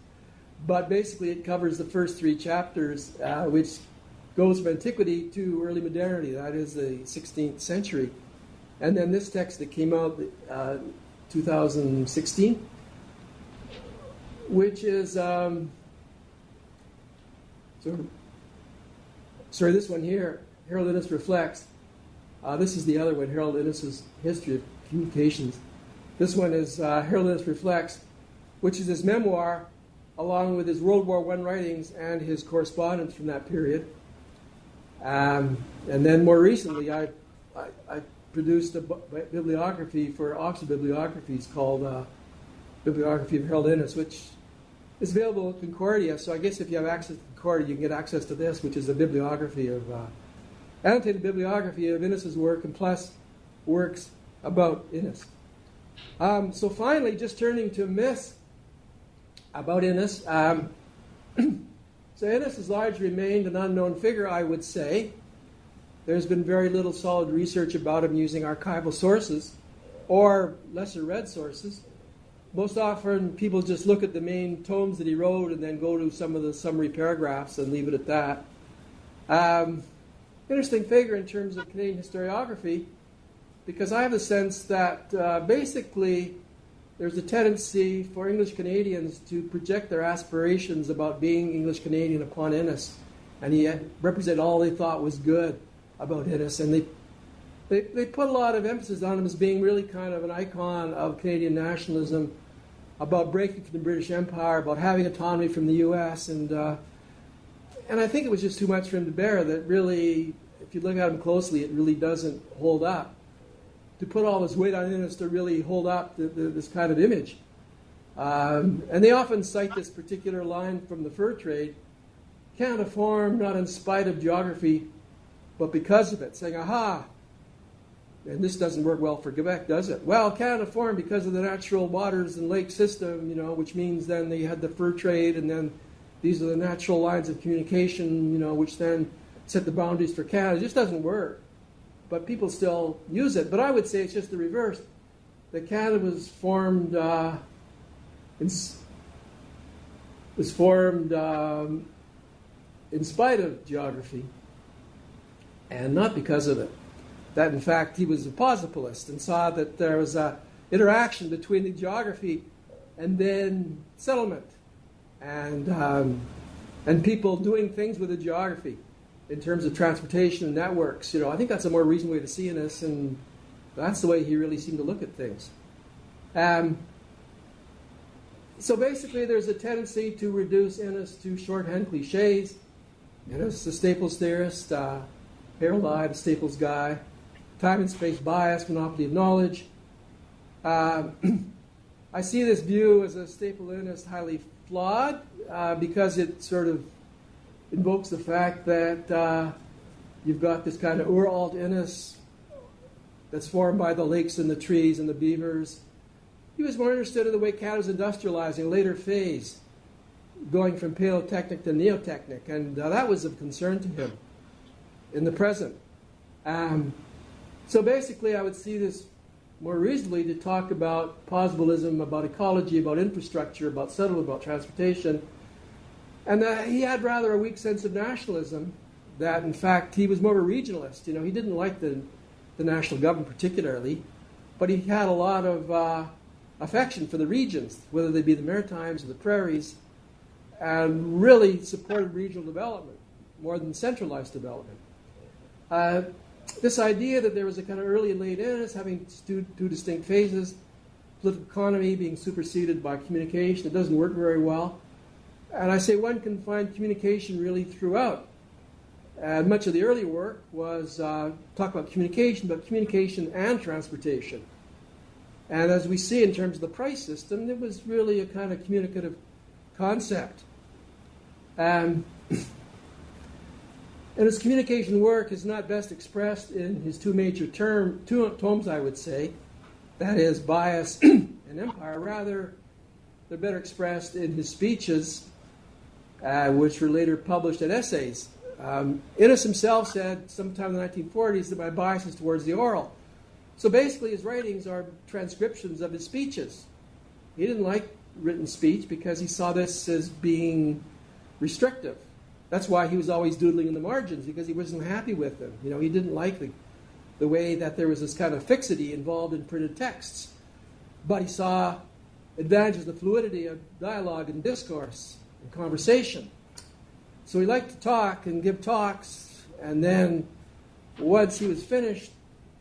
But basically, it covers the first 3 chapters, which goes from antiquity to early modernity, that is the 16th century. And then this text that came out 2016, which is this one here, Harold Innis Reflects. This is the other one, Harold Innis's History of Communications. This one is Harold Innis Reflects, which is his memoir, along with his World War I writings and his correspondence from that period. And then more recently, I produced a bibliography for Oxford Bibliographies called Bibliography of Harold Innis, which is available at Concordia. So I guess if you have access to Concordia, you can get access to this, which is a bibliography of, annotated bibliography of Innis's work, and plus works about Innis. So finally, just turning to myths about Innis. So Innis has largely remained an unknown figure, I would say. There's been very little solid research about him using archival sources or lesser read sources. Most often people just look at the main tomes that he wrote and then go to some of the summary paragraphs and leave it at that. Interesting figure in terms of Canadian historiography, because I have the sense that basically there's a tendency for English Canadians to project their aspirations about being English Canadian upon Innis, and he represented all they thought was good about Innis, and they put a lot of emphasis on him as being really kind of an icon of Canadian nationalism, about breaking from the British Empire, about having autonomy from the U.S., and I think it was just too much for him to bear. That really, if you look at him closely, it really doesn't hold up. To put all this weight on Innis to really hold up this kind of image. And they often cite this particular line from the fur trade: Canada formed not in spite of geography, but because of it, saying, aha, and this doesn't work well for Quebec, does it? Well, Canada formed because of the natural waters and lake system, which means then they had the fur trade, and then these are the natural lines of communication, which then set the boundaries for Canada. It just doesn't work. But people still use it. But I would say it's just the reverse. That Canada was formed in spite of geography, and not because of it. That in fact he was a positivist and saw that there was an interaction between the geography and then settlement, and people doing things with the geography in terms of transportation and networks. I think that's a more reasonable way to see Innis, and that's the way he really seemed to look at things. So basically there's a tendency to reduce Innis to shorthand cliches. Innis, the Staples theorist, Harold I, the Staples guy, time and space bias, monopoly of knowledge. I see this view as a staple Innis highly flawed because it sort of invokes the fact that you've got this kind of Uralt Innis that's formed by the lakes and the trees and the beavers. He was more interested in the way Canada was industrializing, later phase, going from Paleotechnic to Neotechnic, and that was of concern to him in the present. So basically I would see this more reasonably to talk about positivism, about ecology, about infrastructure, about settlement, about transportation. And he had rather a weak sense of nationalism, that in fact he was more of a regionalist. He didn't like the national government particularly, but he had a lot of affection for the regions, whether they be the Maritimes or the prairies, and really supported regional development more than centralized development. This idea that there was a kind of early and late Innis having two distinct phases, political economy being superseded by communication, it doesn't work very well. And I say one can find communication really throughout. Much of the early work was talk about communication, but communication and transportation. And as we see in terms of the price system, it was really a kind of communicative concept. And his communication work is not best expressed in his two major tomes, I would say. That is, Bias and Empire. Rather, they're better expressed in his speeches, which were later published in essays. Innis himself said sometime in the 1940s that my bias is towards the oral. So basically his writings are transcriptions of his speeches. He didn't like written speech because he saw this as being restrictive. That's why he was always doodling in the margins, because he wasn't happy with them. You know, he didn't like the way that there was this kind of fixity involved in printed texts. But he saw advantages, the fluidity of dialogue and discourse and conversation. So he liked to talk and give talks, and then once he was finished,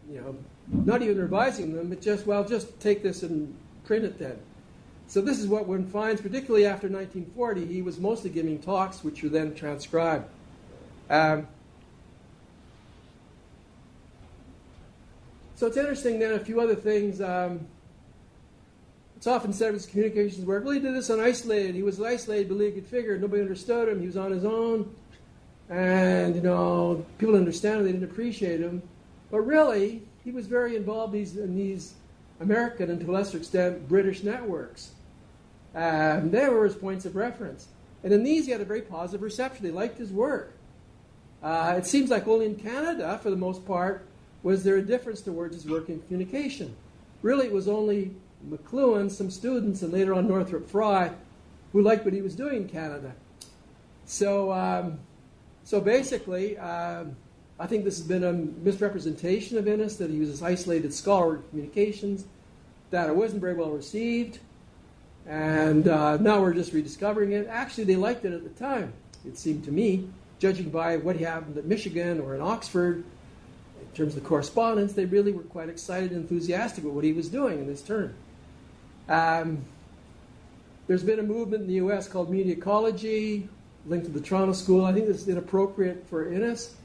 you know, not even revising them, but just take this and print it then. So this is what one finds, particularly after 1940, he was mostly giving talks, which were then transcribed. So it's interesting then, a few other things. It's often said of his communications work, well, he did this isolated. He was isolated, but he could figure. Nobody understood him. He was on his own. And, you know, people didn't understand him. They didn't appreciate him. But really, he was very involved in these American and, to a lesser extent, British networks. They were his points of reference. And in these, he had a very positive reception. They liked his work. It seems like only in Canada, for the most part, was there a difference towards his work in communication. Really, it was only McLuhan, some students, and later on Northrop Frye, who liked what he was doing in Canada. So basically, I think this has been a misrepresentation of Innis, that he was this isolated scholar in communications, that it wasn't very well received. And now we're just rediscovering it. Actually, they liked it at the time, it seemed to me, judging by what happened at Michigan or in Oxford. In terms of the correspondence, they really were quite excited and enthusiastic about what he was doing in his turn. There's been a movement in the U.S. called media ecology, linked to the Toronto School. I think this is inappropriate for Innis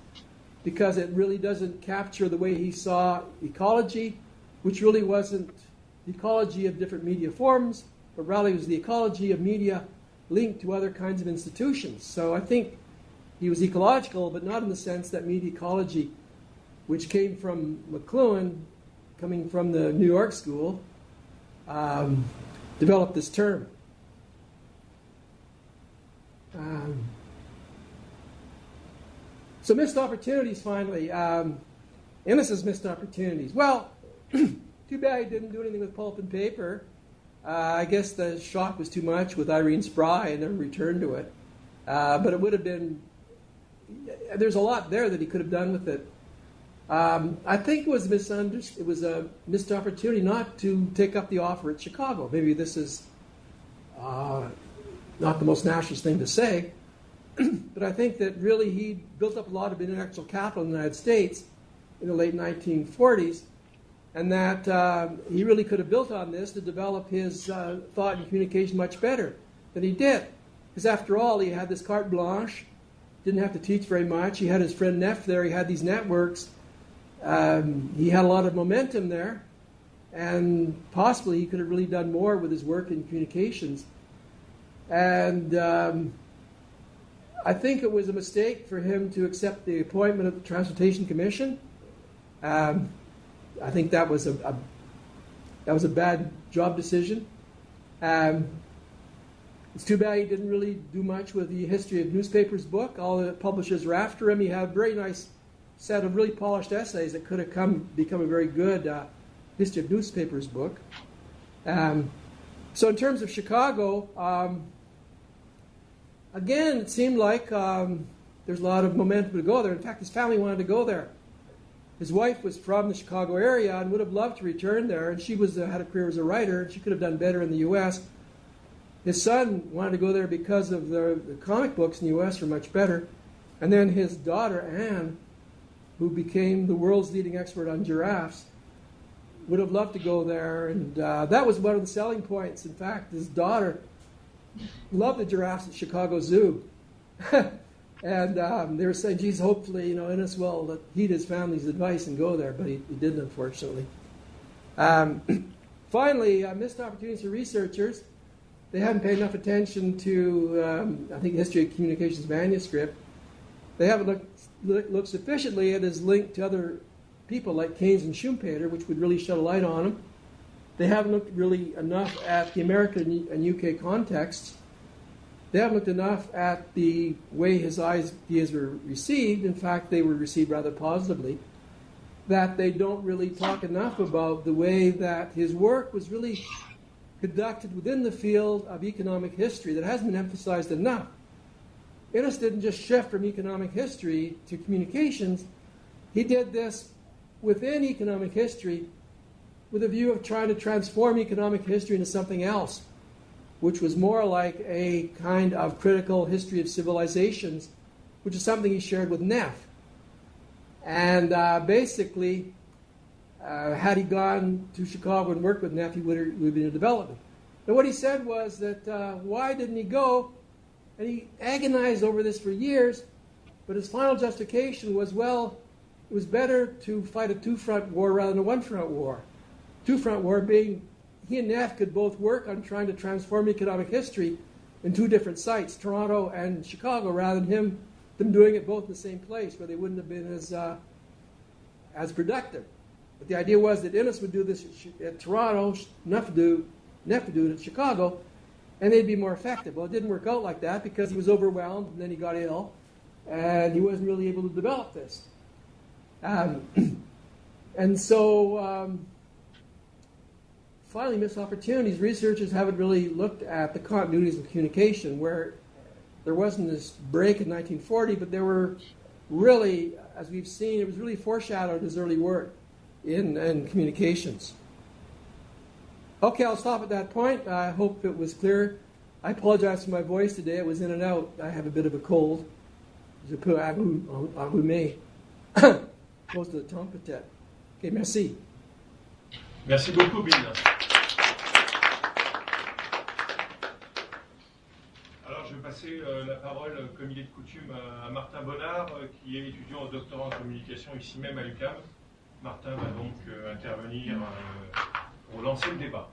because it really doesn't capture the way he saw ecology, which really wasn't the ecology of different media forms, but rather it was the ecology of media linked to other kinds of institutions. So I think he was ecological, but not in the sense that media ecology, which came from McLuhan, coming from the New York School, developed this term. So missed opportunities, finally. Innis's missed opportunities. Well, too bad he didn't do anything with pulp and paper. I guess the shock was too much with Irene Spry and never returned to it. But it would have been, there's a lot there that he could have done with it. I think it was a missed opportunity not to take up the offer at Chicago. Maybe this is not the most nationalist thing to say, but I think that really he built up a lot of intellectual capital in the United States in the late 1940s, and that he really could have built on this to develop his thought and communication much better than he did. Because after all, he had this carte blanche, didn't have to teach very much. He had his friend Neff there. He had these networks. He had a lot of momentum there, and possibly he could have really done more with his work in communications. And I think it was a mistake for him to accept the appointment of the Transportation Commission. I think that was a bad job decision. It's too bad he didn't really do much with the History of Newspapers book. All the publishers were after him. He had a very nice set of really polished essays that could have become a very good History of Newspapers book. So in terms of Chicago, again, it seemed like there's a lot of momentum to go there. In fact, his family wanted to go there. His wife was from the Chicago area and would have loved to return there, and she had a career as a writer, and she could have done better in the U.S. His son wanted to go there because of the comic books in the U.S. were much better. And then his daughter, Anne, who became the world's leading expert on giraffes, would have loved to go there. And that was one of the selling points. In fact, his daughter loved the giraffes at Chicago Zoo. And they were saying, geez, hopefully, Innis will heed his family's advice and go there. But he didn't, unfortunately. Finally, missed opportunities for researchers. They hadn't paid enough attention to, I think, the History of Communications manuscript. They haven't looked sufficiently at his link to other people like Keynes and Schumpeter, which would really shed a light on him. They haven't looked really enough at the American and UK contexts. they haven't looked enough at the way his ideas were received. In fact, they were received rather positively, that they don't really talk enough about the way that his work was really conducted within the field of economic history that hasn't been emphasized enough. Innis didn't just shift from economic history to communications. He did this within economic history with a view of trying to transform economic history into something else, which was more like a kind of critical history of civilizations, which is something he shared with Neff. And basically, had he gone to Chicago and worked with Neff, he would have been in development. Now, what he said was that why didn't he go? And he agonized over this for years, but his final justification was, well, it was better to fight a two-front war rather than a one-front war. Two-front war being he and Neff could both work on trying to transform economic history in two different sites, Toronto and Chicago, rather than them doing it both in the same place, where they wouldn't have been as productive. But the idea was that Innis would do this at Toronto, Neff would do it at Chicago, and they'd be more effective. Well, it didn't work out like that because he was overwhelmed, and then he got ill, and he wasn't really able to develop this. And so finally, missed opportunities. Researchers haven't really looked at the continuities of communication, where there wasn't this break in 1940, but there were really, as we've seen, it was really foreshadowed his early work in communications. Okay, I'll stop at that point. I hope it was clear. I apologize for my voice today. It was in and out. I have a bit of a cold. Je peux enrhumer. Close to the temps peut-être. Okay, merci. Merci beaucoup, Bill. Alors, je vais passer la parole, comme il est de coutume, à Martin Bonnard, qui est étudiant au doctorant en communication ici même à l'UQAM. Martin va donc intervenir pour lancer le débat.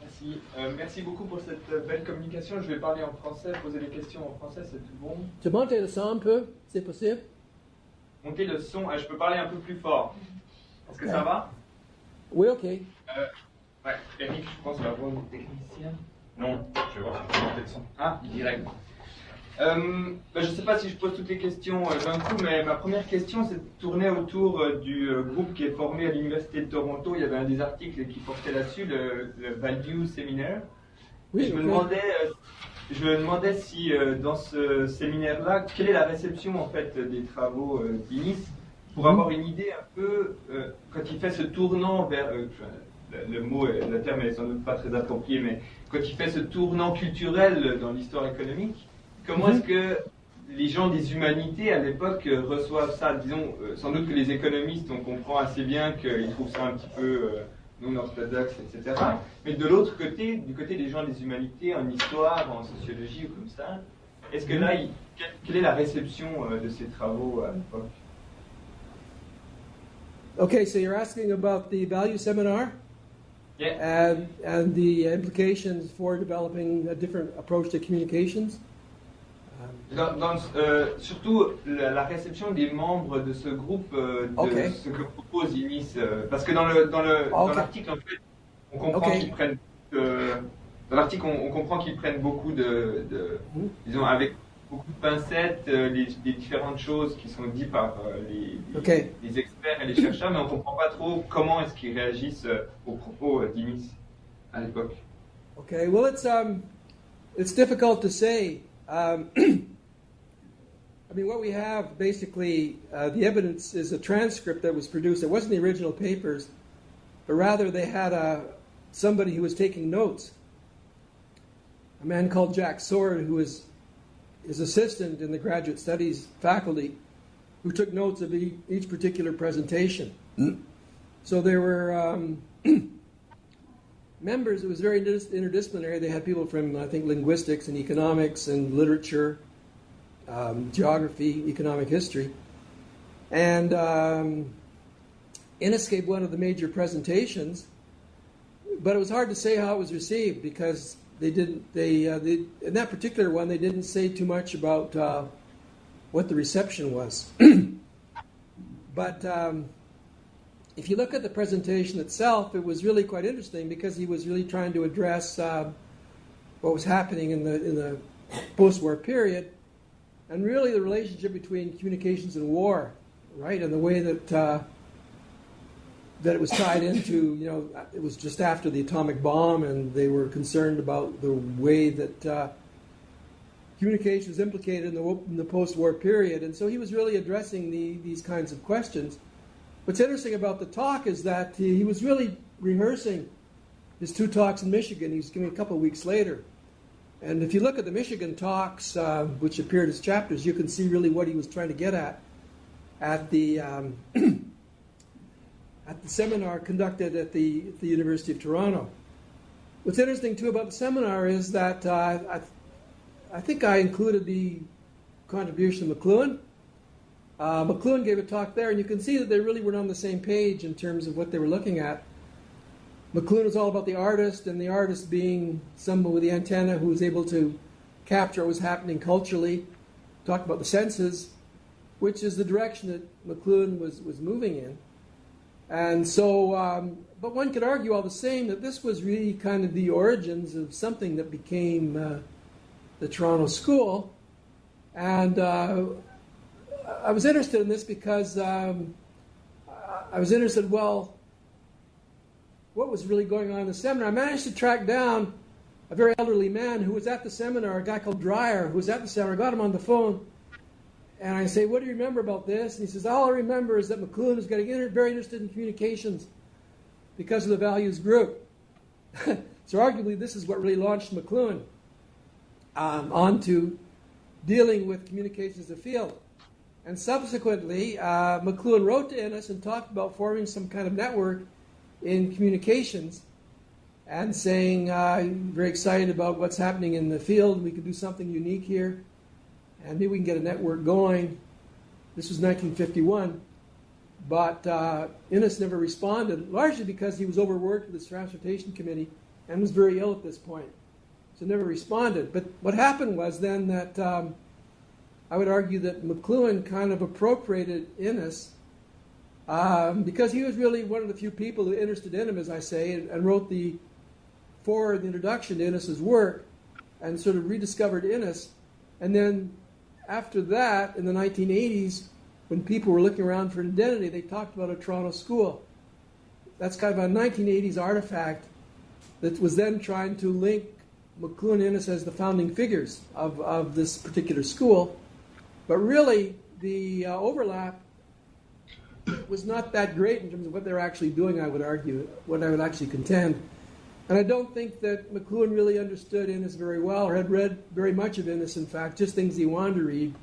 Merci. Merci beaucoup pour cette belle communication. Je vais parler en français, poser des questions en français, c'est tout bon. Tu montes le son un peu, c'est possible? Monter le son, je peux parler un peu plus fort. Est-ce que ça va? Oui, ok. Ouais, Eric, je pense, va voir le technicien. Non, je vais voir si je peux monter le son. Ah, direct. Je ne sais pas si je pose toutes les questions d'un coup, mais ma première question tournait autour du groupe qui est formé à l'université de Toronto. Il y avait un des articles qui portait là-dessus, le Value séminaire. Oui, je me demandais si dans ce séminaire-là, quelle est la réception en fait des travaux d'Innis, pour avoir une idée un peu, quand il fait ce tournant vers, le terme est sans doute pas très approprié, mais quand il fait ce tournant culturel dans l'histoire économique, comment est-ce que les gens des humanités à l'époque reçoivent ça? Disons, sans doute que les économistes, on comprend assez bien qu'ils trouvent ça un petit peu non orthodoxe, etc. Mais de l'autre côté, du côté des gens des humanités, en histoire, en sociologie ou comme ça, est-ce que là, quelle est la réception de ces travaux à l'époque? Okay, so you're asking about the value seminar? Yeah. And the implications for developing a different approach to communications? Surtout la réception des membres de ce groupe de ce que propose Innis, parce que dans l'article en fait, on comprend qu'ils prennent dans l'article on comprend qu'ils prennent beaucoup disons avec beaucoup de pincettes les différentes choses qui sont dites par les experts et les chercheurs, mais on comprend pas trop comment est-ce qu'ils réagissent aux propos d'Innis à l'époque. Okay, well it's difficult to say. I mean, what we have basically, the evidence is a transcript that was produced. It wasn't the original papers, but rather they had somebody who was taking notes, a man called Jack Sword, who was his assistant in the graduate studies faculty, who took notes of each particular presentation. So there were members. It was very interdisciplinary. They had people from, I think, linguistics and economics and literature, geography, economic history. And Innis gave one of the major presentations, but it was hard to say how it was received because in that particular one, they didn't say too much about what the reception was. But if you look at the presentation itself, it was really quite interesting because he was really trying to address what was happening in the post-war period, and really the relationship between communications and war, right, and the way that that it was tied into, it was just after the atomic bomb, and they were concerned about the way that communication was implicated in the post-war period. And so he was really addressing these kinds of questions. What's interesting about the talk is that he was really rehearsing his 2 talks in Michigan. He was giving a couple of weeks later. And if you look at the Michigan talks, which appeared as chapters, you can see really what he was trying to get at the at the seminar conducted at the University of Toronto. What's interesting, too, about the seminar is that I think I included the contribution of McLuhan. McLuhan gave a talk there, and you can see that they really weren't on the same page in terms of what they were looking at. McLuhan was all about the artist, and the artist being someone with the antenna who was able to capture what was happening culturally, talk about the senses, which is the direction that McLuhan was moving in. And so, but one could argue all the same that this was really kind of the origins of something that became the Toronto School. And I was interested in this because I was interested, well, what was really going on in the seminar. I managed to track down a very elderly man who was at the seminar, a guy called Dreyer, who was at the seminar. I got him on the phone. And I say, what do you remember about this? And he says, all I remember is that McLuhan was getting very interested in communications because of the values group. So arguably, this is what really launched McLuhan onto dealing with communications as a field. And subsequently, McLuhan wrote to Innis and talked about forming some kind of network in communications and saying, I'm very excited about what's happening in the field. We could do something unique here. And maybe we can get a network going. This was 1951. But Innis never responded, largely because he was overworked with his transportation committee and was very ill at this point. So never responded. But what happened was then that I would argue that McLuhan kind of appropriated Innis because he was really one of the few people who were interested in him, as I say, and wrote the foreword, the introduction to Innis's work, and sort of rediscovered Innis. And then after that, in the 1980s, when people were looking around for an identity, they talked about a Toronto school. That's kind of a 1980s artifact that was then trying to link McLuhan and Innis as the founding figures of this particular school. But really, the overlap was not that great in terms of what they were actually doing, I would argue, what I would actually contend. And I don't think that McLuhan really understood Innis very well, or had read very much of Innis, in fact, just things he wanted to read,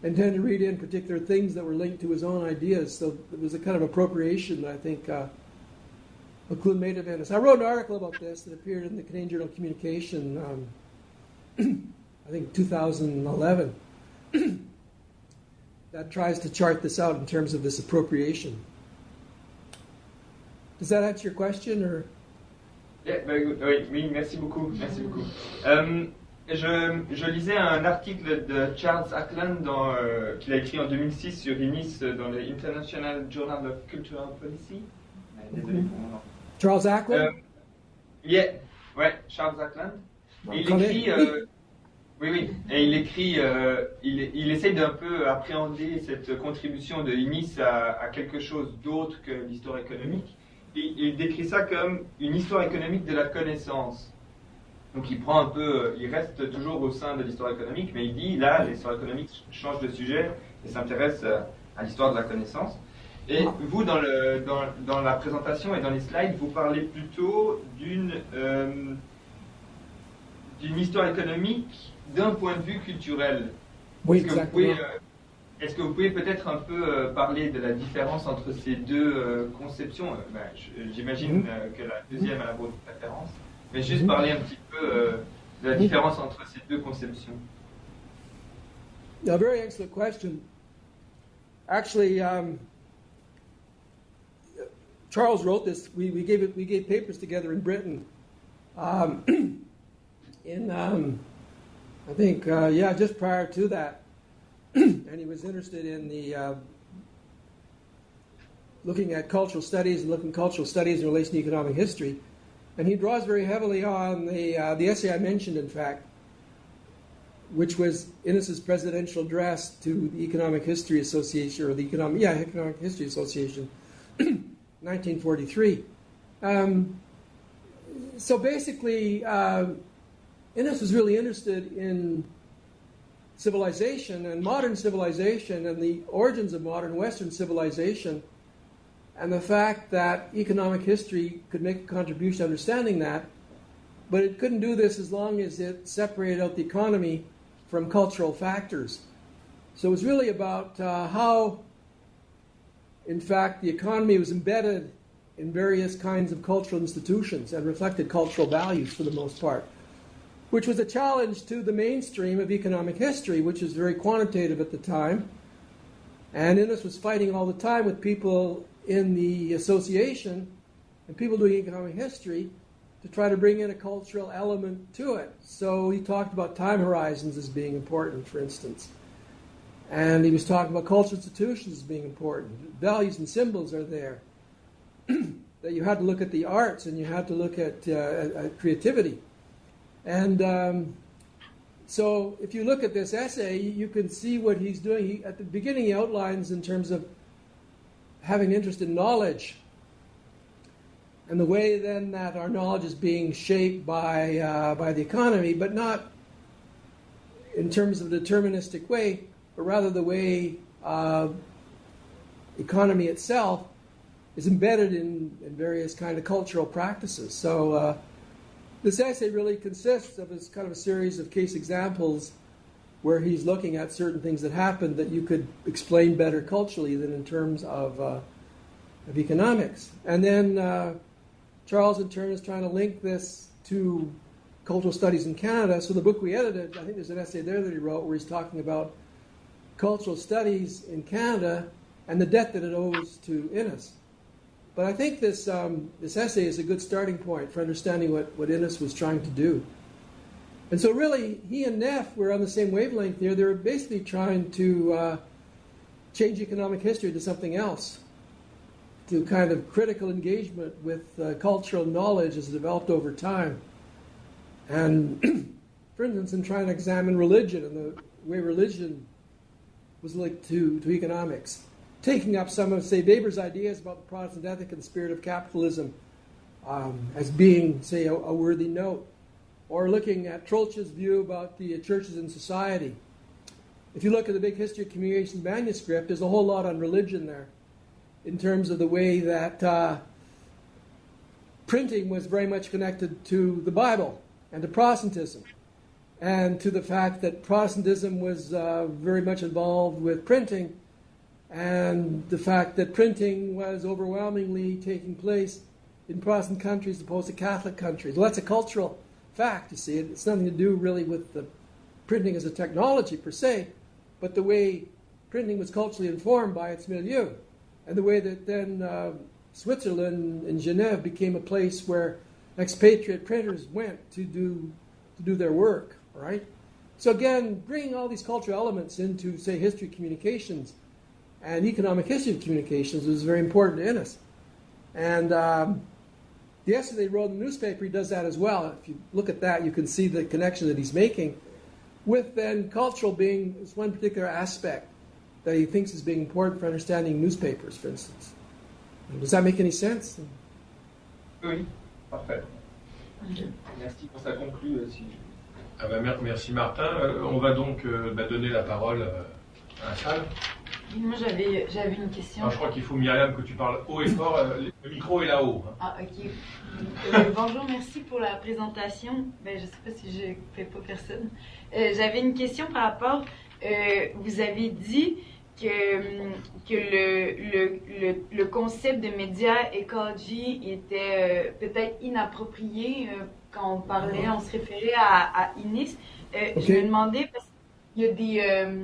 and tended to read in particular things that were linked to his own ideas. So it was a kind of appropriation that I think McLuhan made of Innis. I wrote an article about this that appeared in the Canadian Journal of Communication, I think 2011, that tries to chart this out in terms of this appropriation. Does that answer your question, or? Yeah, very good. Oui, merci beaucoup. Merci beaucoup. Je lisais un article de Charles Ackland qu'il a écrit en 2006 sur Innis dans le International Journal of Cultural Policy. Désolé pour mon nom. Charles Ackland? Ouais, Charles Ackland. Et il écrit, et il écrit, il essaye d'un peu appréhender cette contribution de Innis à quelque chose d'autre que l'histoire économique. Il décrit ça comme une histoire économique de la connaissance. Donc il prend un peu, il reste toujours au sein de l'histoire économique, mais il dit là, l'histoire économique change de sujet et s'intéresse à l'histoire de la connaissance. Et vous, dans la présentation et dans les slides, vous parlez plutôt d'une histoire économique d'un point de vue culturel. Oui, exactement. Est-ce que vous pouvez peut-être un peu parler de la différence entre ces deux conceptions? J'imagine que la deuxième a la bonne préférence, mais juste parler un petit peu de la différence entre ces deux conceptions. A very excellent question. Actually, Charles wrote this. We gave papers together in Britain in I think just prior to that. And he was interested in the looking at cultural studies and looking at cultural studies in relation to economic history. And he draws very heavily on the essay I mentioned, in fact, which was Innis's presidential address to the Economic History Association, or the Economic History Association, 1943. So basically, Innis was really interested in civilization and modern civilization and the origins of modern Western civilization, and the fact that economic history could make a contribution to understanding that, but it couldn't do this as long as it separated out the economy from cultural factors. So it was really about how, in fact, the economy was embedded in various kinds of cultural institutions and reflected cultural values for the most part, which was a challenge to the mainstream of economic history, which was very quantitative at the time. And Innis was fighting all the time with people in the association and people doing economic history to try to bring in a cultural element to it. So he talked about time horizons as being important, for instance. And he was talking about cultural institutions as being important. Values and symbols are there. That you had to look at the arts and you had to look at creativity. And so if you look at this essay, you can see what he's doing. At the beginning, he outlines in terms of having interest in knowledge and the way then that our knowledge is being shaped by the economy, but not in terms of a deterministic way, but rather the way economy itself is embedded in various kind of cultural practices. So this essay really consists of this kind of a series of case examples where he's looking at certain things that happened that you could explain better culturally than in terms of economics. And then Charles, in turn, is trying to link this to cultural studies in Canada. So the book we edited, I think there's an essay there that he wrote where he's talking about cultural studies in Canada and the debt that it owes to Innis. But I think this essay is a good starting point for understanding what Innis was trying to do. And so really, he and Neff were on the same wavelength here. They were basically trying to change economic history to something else, to kind of critical engagement with cultural knowledge as it developed over time. And for instance, in trying to examine religion and the way religion was linked to economics, taking up some of, say, Weber's ideas about the Protestant ethic and the spirit of capitalism as being, say, a worthy note, or looking at Troeltsch's view about the churches and society. If you look at the big History of Communications manuscript, there's a whole lot on religion there, in terms of the way that printing was very much connected to the Bible and to Protestantism, and to the fact that Protestantism was very much involved with printing, and the fact that printing was overwhelmingly taking place in Protestant countries as opposed to Catholic countries. Well, that's a cultural fact, you see. It's nothing to do really with the printing as a technology per se, but the way printing was culturally informed by its milieu, and the way that then Switzerland and Geneva became a place where expatriate printers went to do their work, right? So again, bringing all these cultural elements into, say, history of communications and economic history of communications was very important to Innis. And the essay they wrote in the newspaper, he does that as well. If you look at that, you can see the connection that he's making with then cultural being one particular aspect that he thinks is being important for understanding newspapers, for instance. Does that make any sense? Oui, parfait. Merci pour ça conclut. Ah ben, merci Martin. On va donc donner la parole à la salle. Moi j'avais une question. Alors, je crois qu'il faut, Myriam, que tu parles haut et fort. Le micro est là-haut. Ah, ok. Bonjour, merci pour la présentation. Je ne sais pas si je ne fais pas personne. J'avais une question par rapport. Vous avez dit que le concept de média écologie était peut-être inapproprié quand on parlait, on se référait à Innis. Okay. Je me demandais, parce qu'il y a des...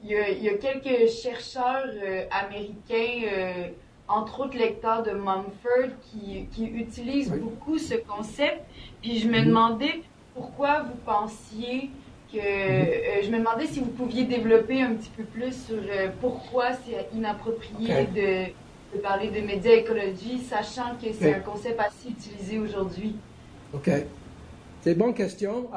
Il y a quelques chercheurs américains, entre autres lecteurs de Mumford, qui utilisent beaucoup ce concept. Puis je me demandais pourquoi vous pensiez que... je me demandais si vous pouviez développer un petit peu plus sur pourquoi c'est inapproprié de parler de média écologie, sachant que c'est un concept assez utilisé aujourd'hui. OK. C'est une bonne question.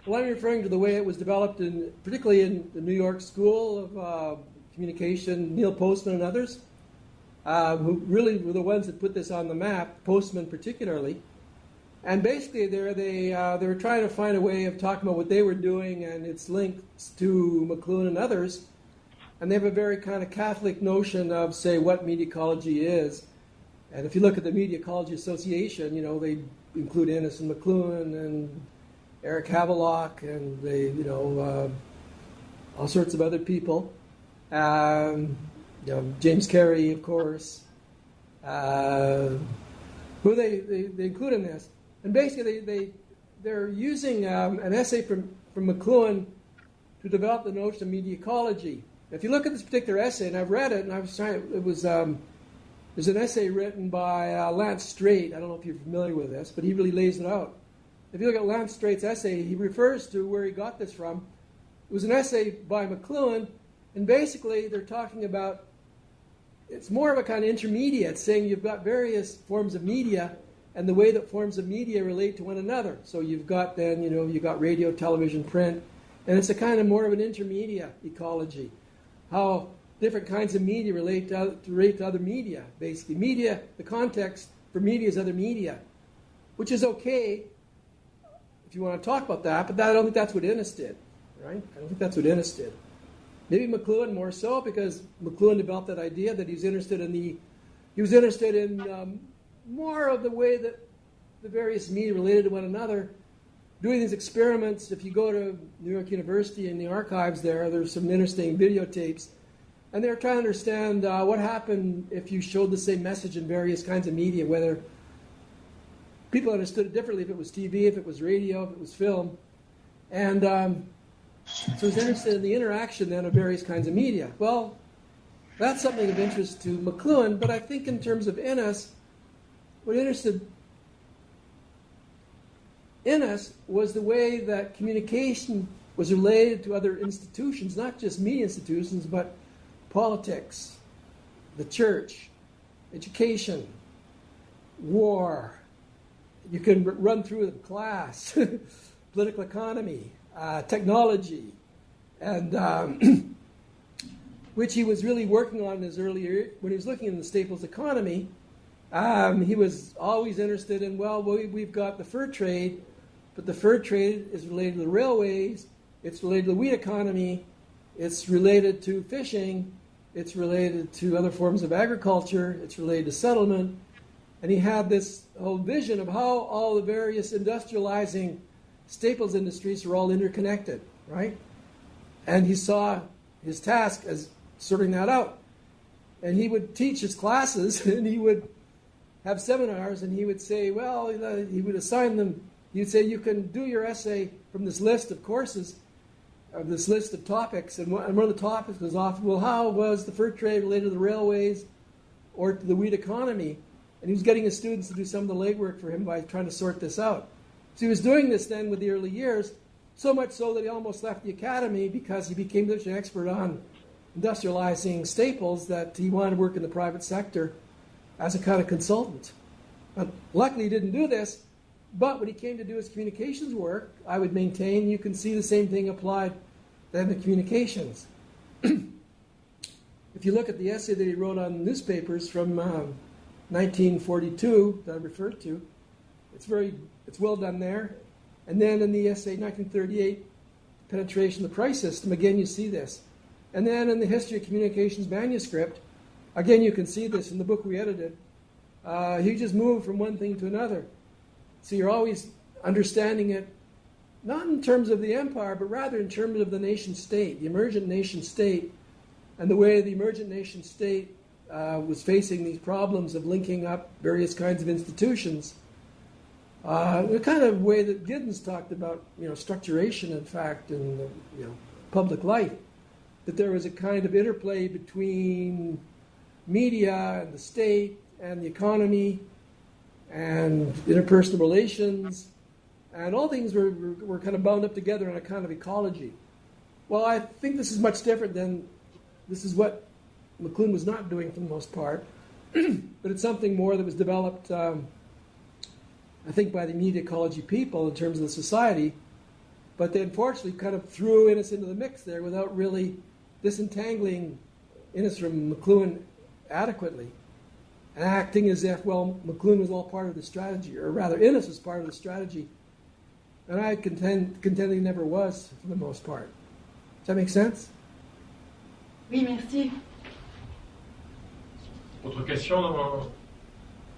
Well, I'm referring to the way it was developed, particularly in the New York School of Communication, Neil Postman and others, who really were the ones that put this on the map, Postman particularly. And basically, they were trying to find a way of talking about what they were doing and its links to McLuhan and others. And they have a very kind of Catholic notion of, say, what media ecology is. And if you look at the Media Ecology Association, they include Innis and McLuhan and Eric Havelock and all sorts of other people. James Carey, of course, who they include in this. And basically, they're using an essay from McLuhan to develop the notion of media ecology. If you look at this particular essay, and I've read it, and I was trying, it was there's an essay written by Lance Strait. I don't know if you're familiar with this, but he really lays it out. If you look at Lance Strait's essay, he refers to where he got this from. It was an essay by McLuhan, and basically they're talking about, it's more of a kind of intermediate, saying you've got various forms of media and the way that forms of media relate to one another. So you've got then, you've got radio, television, print, and it's a kind of more of an intermediate ecology. How different kinds of media relate to other media, basically. Media, the context for media is other media, which is okay if you want to talk about that, but I don't think that's what Innis did, right? I don't think that's what Innis did. Maybe McLuhan more so, because McLuhan developed that idea that he was interested in more of the way that the various media related to one another. Doing these experiments, if you go to New York University in the archives there's some interesting videotapes, and they're trying to understand what happened if you showed the same message in various kinds of media, whether people understood it differently, if it was TV, if it was radio, if it was film. And so he's interested in the interaction then of various kinds of media. Well, that's something of interest to McLuhan, but I think in terms of Innis, what interested Innis was the way that communication was related to other institutions, not just media institutions, but politics, the church, education, war. You can run through the class, political economy, technology, and which he was really working on in his earlier, when he was looking in the Staples economy. He was always interested in, we've got the fur trade, but the fur trade is related to the railways, it's related to the wheat economy, it's related to fishing, it's related to other forms of agriculture, it's related to settlement. And he had this whole vision of how all the various industrializing staples industries are all interconnected, right? And he saw his task as sorting that out. And he would teach his classes, and he would have seminars, and he would say, he would assign them, he'd say, you can do your essay from this list of courses, of this list of topics, and one of the topics was often, how was the fur trade related to the railways or to the wheat economy? And he was getting his students to do some of the legwork for him by trying to sort this out. So he was doing this then with the early years, so much so that he almost left the academy because he became such an expert on industrializing staples that he wanted to work in the private sector as a kind of consultant. But luckily he didn't do this, but when he came to do his communications work, I would maintain you can see the same thing applied then to communications. If you look at the essay that he wrote on newspapers from 1942 that I referred to, it's well done there. And then in the essay 1938, Penetration of the Price System, again you see this. And then in the History of Communications manuscript, again you can see this in the book we edited. He just moved from one thing to another. So you're always understanding it, not in terms of the empire, but rather in terms of the nation state, the emergent nation state, and the way the emergent nation state was facing these problems of linking up various kinds of institutions. The kind of way that Giddens talked about, structuration, in fact, in public life, that there was a kind of interplay between media and the state and the economy and interpersonal relations, and all things were kind of bound up together in a kind of ecology. Well, I think this is much different than, this is what McLuhan was not doing for the most part, but it's something more that was developed, I think, by the media ecology people in terms of the society. but they unfortunately kind of threw Innis into the mix there without really disentangling Innis from McLuhan adequately, and acting as if, well, McLuhan was all part of the strategy, or rather Innis was part of the strategy, and I contend he never was for the most part. Does that make sense? Oui, merci. Autre question?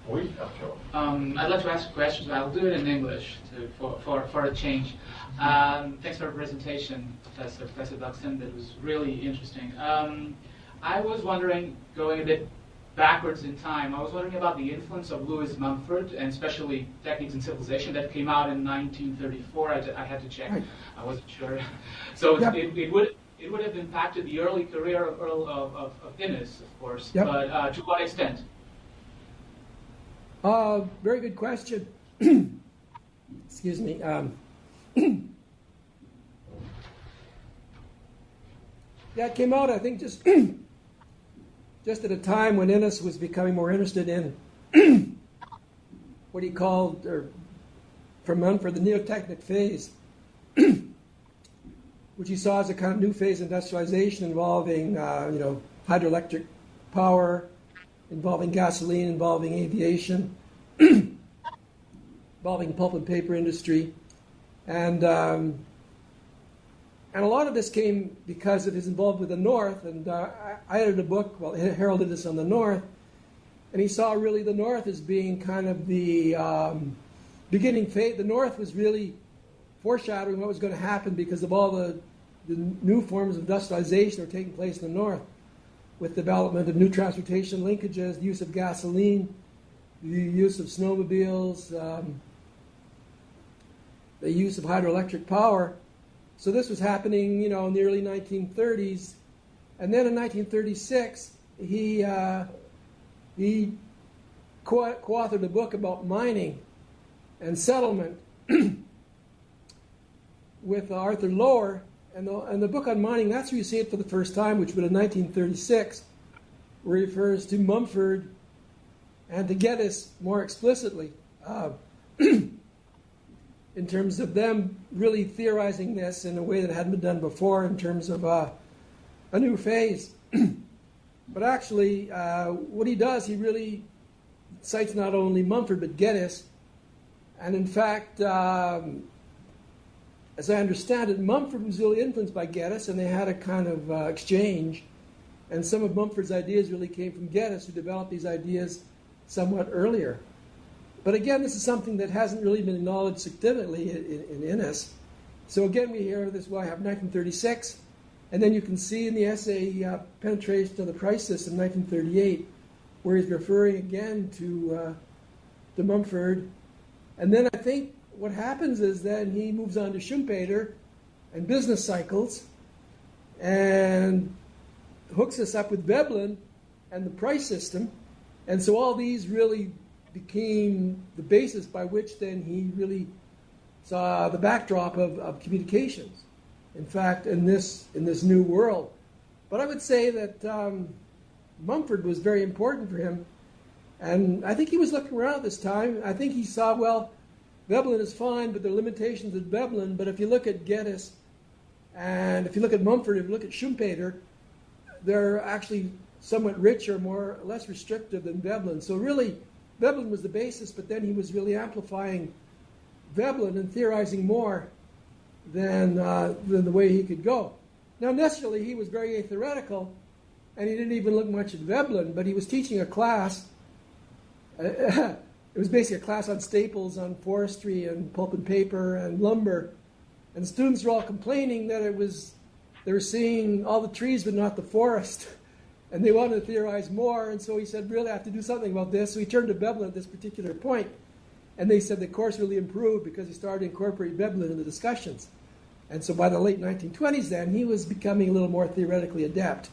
Oui, Arthur. I'd like to ask a question, but I'll do it in English for a change. Thanks for the presentation, Professor Buxton. That was really interesting. I was wondering, going a bit backwards in time, I was wondering about the influence of Lewis Mumford, and especially Techniques in Civilization, that came out in 1934. I had to check. Right. I wasn't sure. So yep. it would have impacted the early career of Innis, of course, yep. But to what extent? Very good question. Excuse me. Yeah, it came out, I think, just at a time when Innis was becoming more interested in what he called, or from Mumford, the neotechnic phase, which he saw as a kind of new phase of industrialization involving, hydroelectric power, involving gasoline, involving aviation, involving pulp and paper industry, and a lot of this came because of his involvement with the North. And I edited a book, well, Harold did this on the North, and he saw really the North as being kind of the beginning phase. The North was really foreshadowing what was going to happen because of all the new forms of industrialization that were taking place in the North, with development of new transportation linkages, the use of gasoline, the use of snowmobiles, the use of hydroelectric power. So this was happening, in the early 1930s. And then in 1936, he co-authored a book about mining and settlement with Arthur Lower. And the book on mining, that's where you see it for the first time, which was in 1936, where he refers to Mumford and to Geddes more explicitly, in terms of them really theorizing this in a way that hadn't been done before in terms of a new phase. But actually, what he does, he really cites not only Mumford but Geddes. And in fact, as I understand it, Mumford was really influenced by Geddes, and they had a kind of exchange. And some of Mumford's ideas really came from Geddes, who developed these ideas somewhat earlier. But again, this is something that hasn't really been acknowledged significantly in Innis. So again, we hear this, well, I have 1936, and then you can see in the essay Penetration of the Price System, 1938, where he's referring again to Mumford. And then I think what happens is then he moves on to Schumpeter and business cycles and hooks us up with Veblen and the price system. And so all these really became the basis by which then he really saw the backdrop of communications, in fact, in this new world. But I would say that Mumford was very important for him. And I think he was looking around at this time. I think he saw, well, Veblen is fine, but there are limitations with Veblen. But if you look at Geddes, and if you look at Mumford, if you look at Schumpeter, they're actually somewhat richer, less restrictive than Veblen. So really, Veblen was the basis, but then he was really amplifying Veblen and theorizing more than the way he could go. Now, necessarily, he was very theoretical, and he didn't even look much at Veblen, but he was teaching a class. It was basically a class on staples, on forestry and pulp and paper and lumber. And the students were all complaining that they were seeing all the trees but not the forest. And they wanted to theorize more. And so he said, really, I have to do something about this. So he turned to Veblen at this particular point. And they said the course really improved because he started to incorporate Veblen in the discussions. And so by the late 1920s then, he was becoming a little more theoretically adept.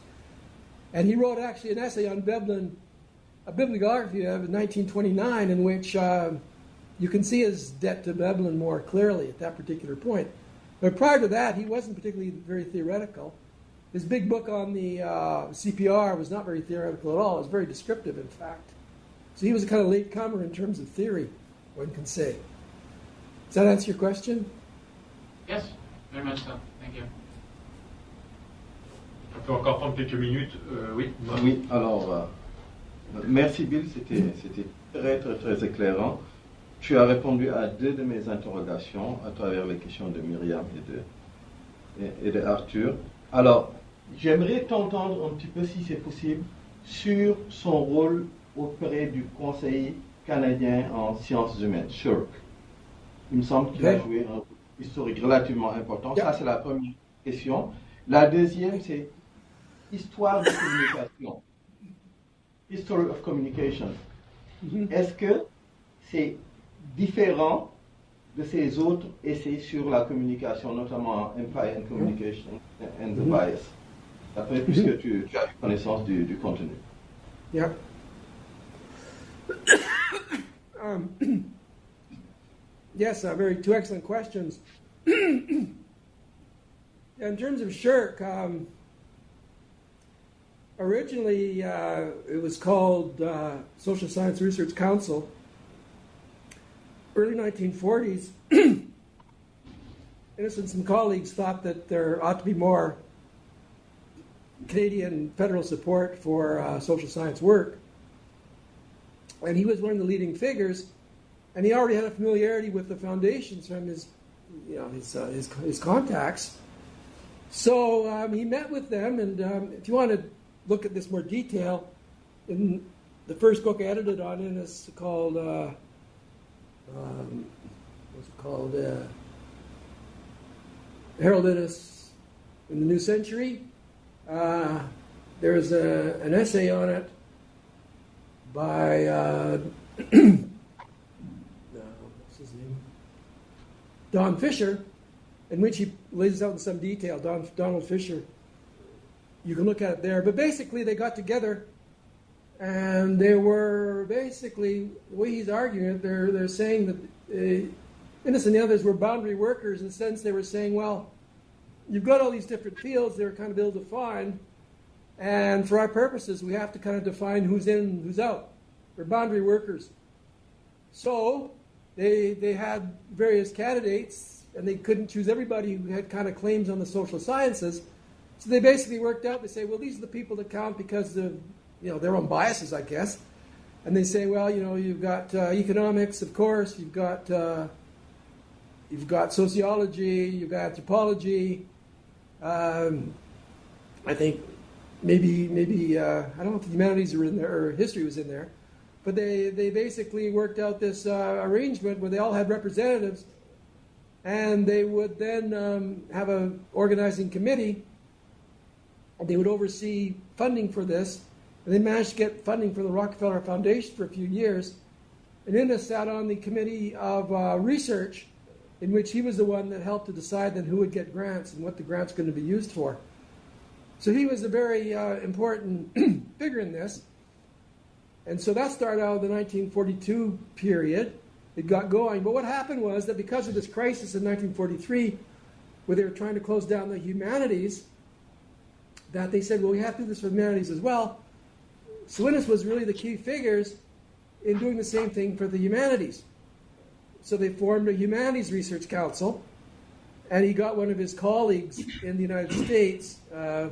And he wrote actually an essay on Veblen, a bibliography of 1929, in which you can see his debt to Veblen more clearly at that particular point. But prior to that, he wasn't particularly very theoretical. His big book on the CPR was not very theoretical at all. It was very descriptive, in fact. So he was a kind of late comer in terms of theory, one can say. Does that answer your question? Yes. Very much so. Thank you. On peut encore prendre quelques minutes. Oui. Oui, alors, merci Bill, c'était très, très, très éclairant. Tu as répondu à deux de mes interrogations à travers les questions de Myriam et de Arthur. Alors, j'aimerais t'entendre un petit peu, si c'est possible, sur son rôle auprès du Conseil canadien en sciences humaines, CHURC. Il me semble qu'il a joué un rôle historique relativement important. Ça, c'est la première question. La deuxième, c'est histoire de communication. History of communication. Est-ce que c'est différent de ces autres essais sur la communication, notamment Empire and Communication and the Bias? Après, puisque tu as eu connaissance du contenu. Yeah. Yes, very two excellent questions. In terms of SHIRC, originally it was called Social Science Research Council. Early 1940s, Innis and some colleagues thought that there ought to be more Canadian federal support for social science work. And he was one of the leading figures, and he already had a familiarity with the foundations from his contacts. So he met with them, and if you want to look at this more detail, in the first book I edited on Innis called Harold Innis in the New Century. There's an essay on it by what's his name? Don Fisher, in which he lays out in some detail. Donald Fisher. You can look at it there. But basically, they got together, and they were basically, the way he's arguing it, they're saying that Innis and the others were boundary workers in the sense they were saying, well, you've got all these different fields that are kind of ill-defined, and for our purposes, we have to kind of define who's in and who's out. They're boundary workers. So they had various candidates, and they couldn't choose everybody who had kind of claims on the social sciences. So they basically worked out, they say, well, these are the people that count because of their own biases, I guess. And they say, well, you've got economics, of course, you've got sociology, you've got anthropology. I think maybe I don't know if the humanities are in there or history was in there, but they basically worked out this arrangement where they all had representatives, and they would then have an organizing committee, and they would oversee funding for this. And they managed to get funding for the Rockefeller Foundation for a few years. And Innis sat on the committee of research, in which he was the one that helped to decide then who would get grants and what the grants were going to be used for. So he was a very important figure in this. And so that started out in the 1942 period. It got going. But what happened was that because of this crisis in 1943, where they were trying to close down the humanities, that they said, well, we have to do this for the humanities as well. So Innis was really the key figures in doing the same thing for the humanities. So they formed a Humanities Research Council, and he got one of his colleagues in the United States to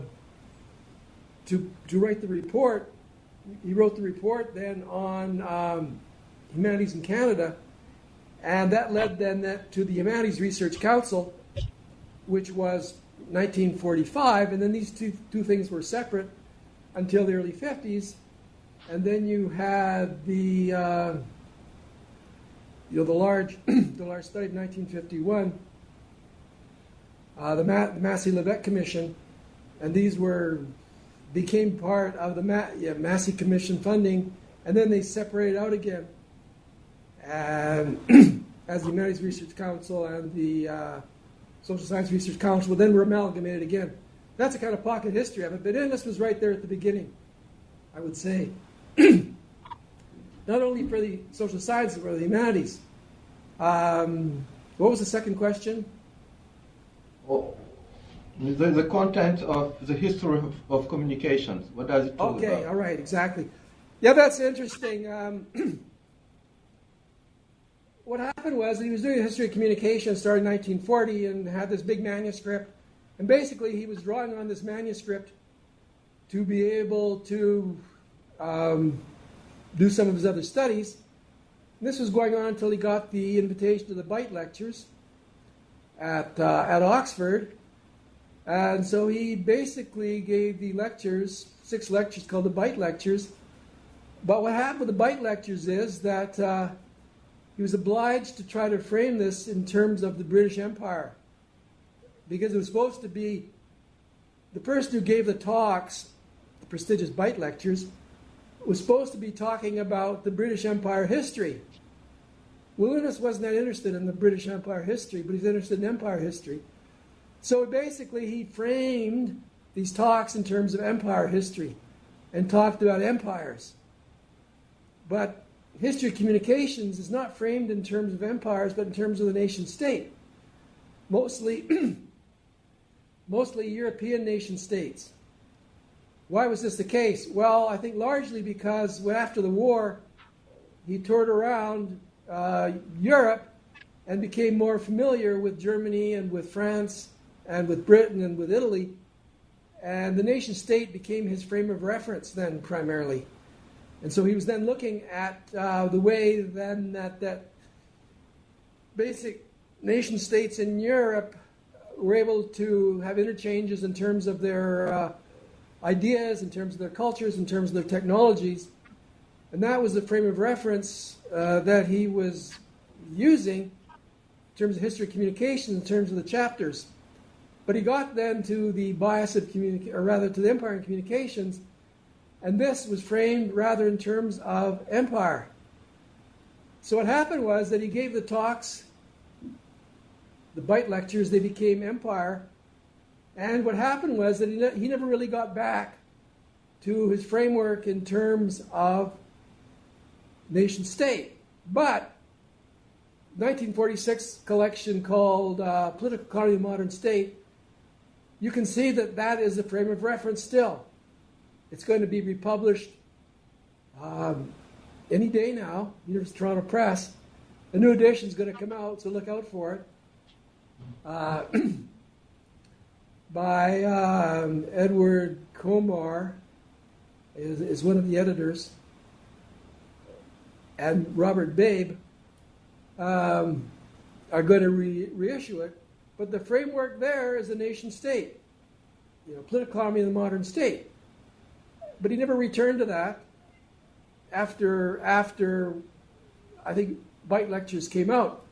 write the report. He wrote the report then on humanities in Canada, and that led then to the Humanities Research Council, which was 1945, and then these two things were separate until the early 50s, and then you had the large study of 1951, the Massey-Levesque Commission, and these became part of the Massey Commission funding, and then they separated out again, and as the Humanities Research Council and the Social Science Research Council then were amalgamated again. That's a kind of pocket history of it, but Innis was right there at the beginning, I would say. Not only for the social sciences, but for the humanities. What was the second question? Oh, the content of the history of communications. What does it talk about? Okay, all right, exactly. Yeah, that's interesting. what happened was that he was doing a history of communication starting in 1940 and had this big manuscript. And basically, he was drawing on this manuscript to be able to do some of his other studies. And this was going on until he got the invitation to the Bite Lectures at Oxford. And so he basically gave the lectures, 6 lectures called the Bite Lectures. But what happened with the Bite Lectures is that he was obliged to try to frame this in terms of the British Empire. Because it was supposed to be the person who gave the talks, the prestigious Bite Lectures, was supposed to be talking about the British Empire history. Well, Innis wasn't that interested in the British Empire history, but he's interested in empire history. So basically he framed these talks in terms of empire history and talked about empires. But history of communications is not framed in terms of empires, but in terms of the nation state. Mostly European nation states. Why was this the case? Well, I think largely because after the war, he toured around Europe and became more familiar with Germany and with France and with Britain and with Italy. And the nation state became his frame of reference then primarily. And so he was then looking at the way then that basic nation states in Europe were able to have interchanges in terms of their ideas, in terms of their cultures, in terms of their technologies. And that was the frame of reference that he was using in terms of history of communication, in terms of the chapters. But he got then to the bias of to the empire and communications, and this was framed rather in terms of empire. So what happened was that he gave the talks, the Bite Lectures, they became empire. And what happened was that he never really got back to his framework in terms of nation state. But 1946 collection called Political Economy of the Modern State, you can see that that is a frame of reference still. It's going to be republished any day now, University of Toronto Press. A new edition is going to come out, so look out for it. By Edward Comar is one of the editors, and Robert Babe are going to reissue it. But the framework there is a nation state, political economy of the modern state. But he never returned to that after I think Bite Lectures came out.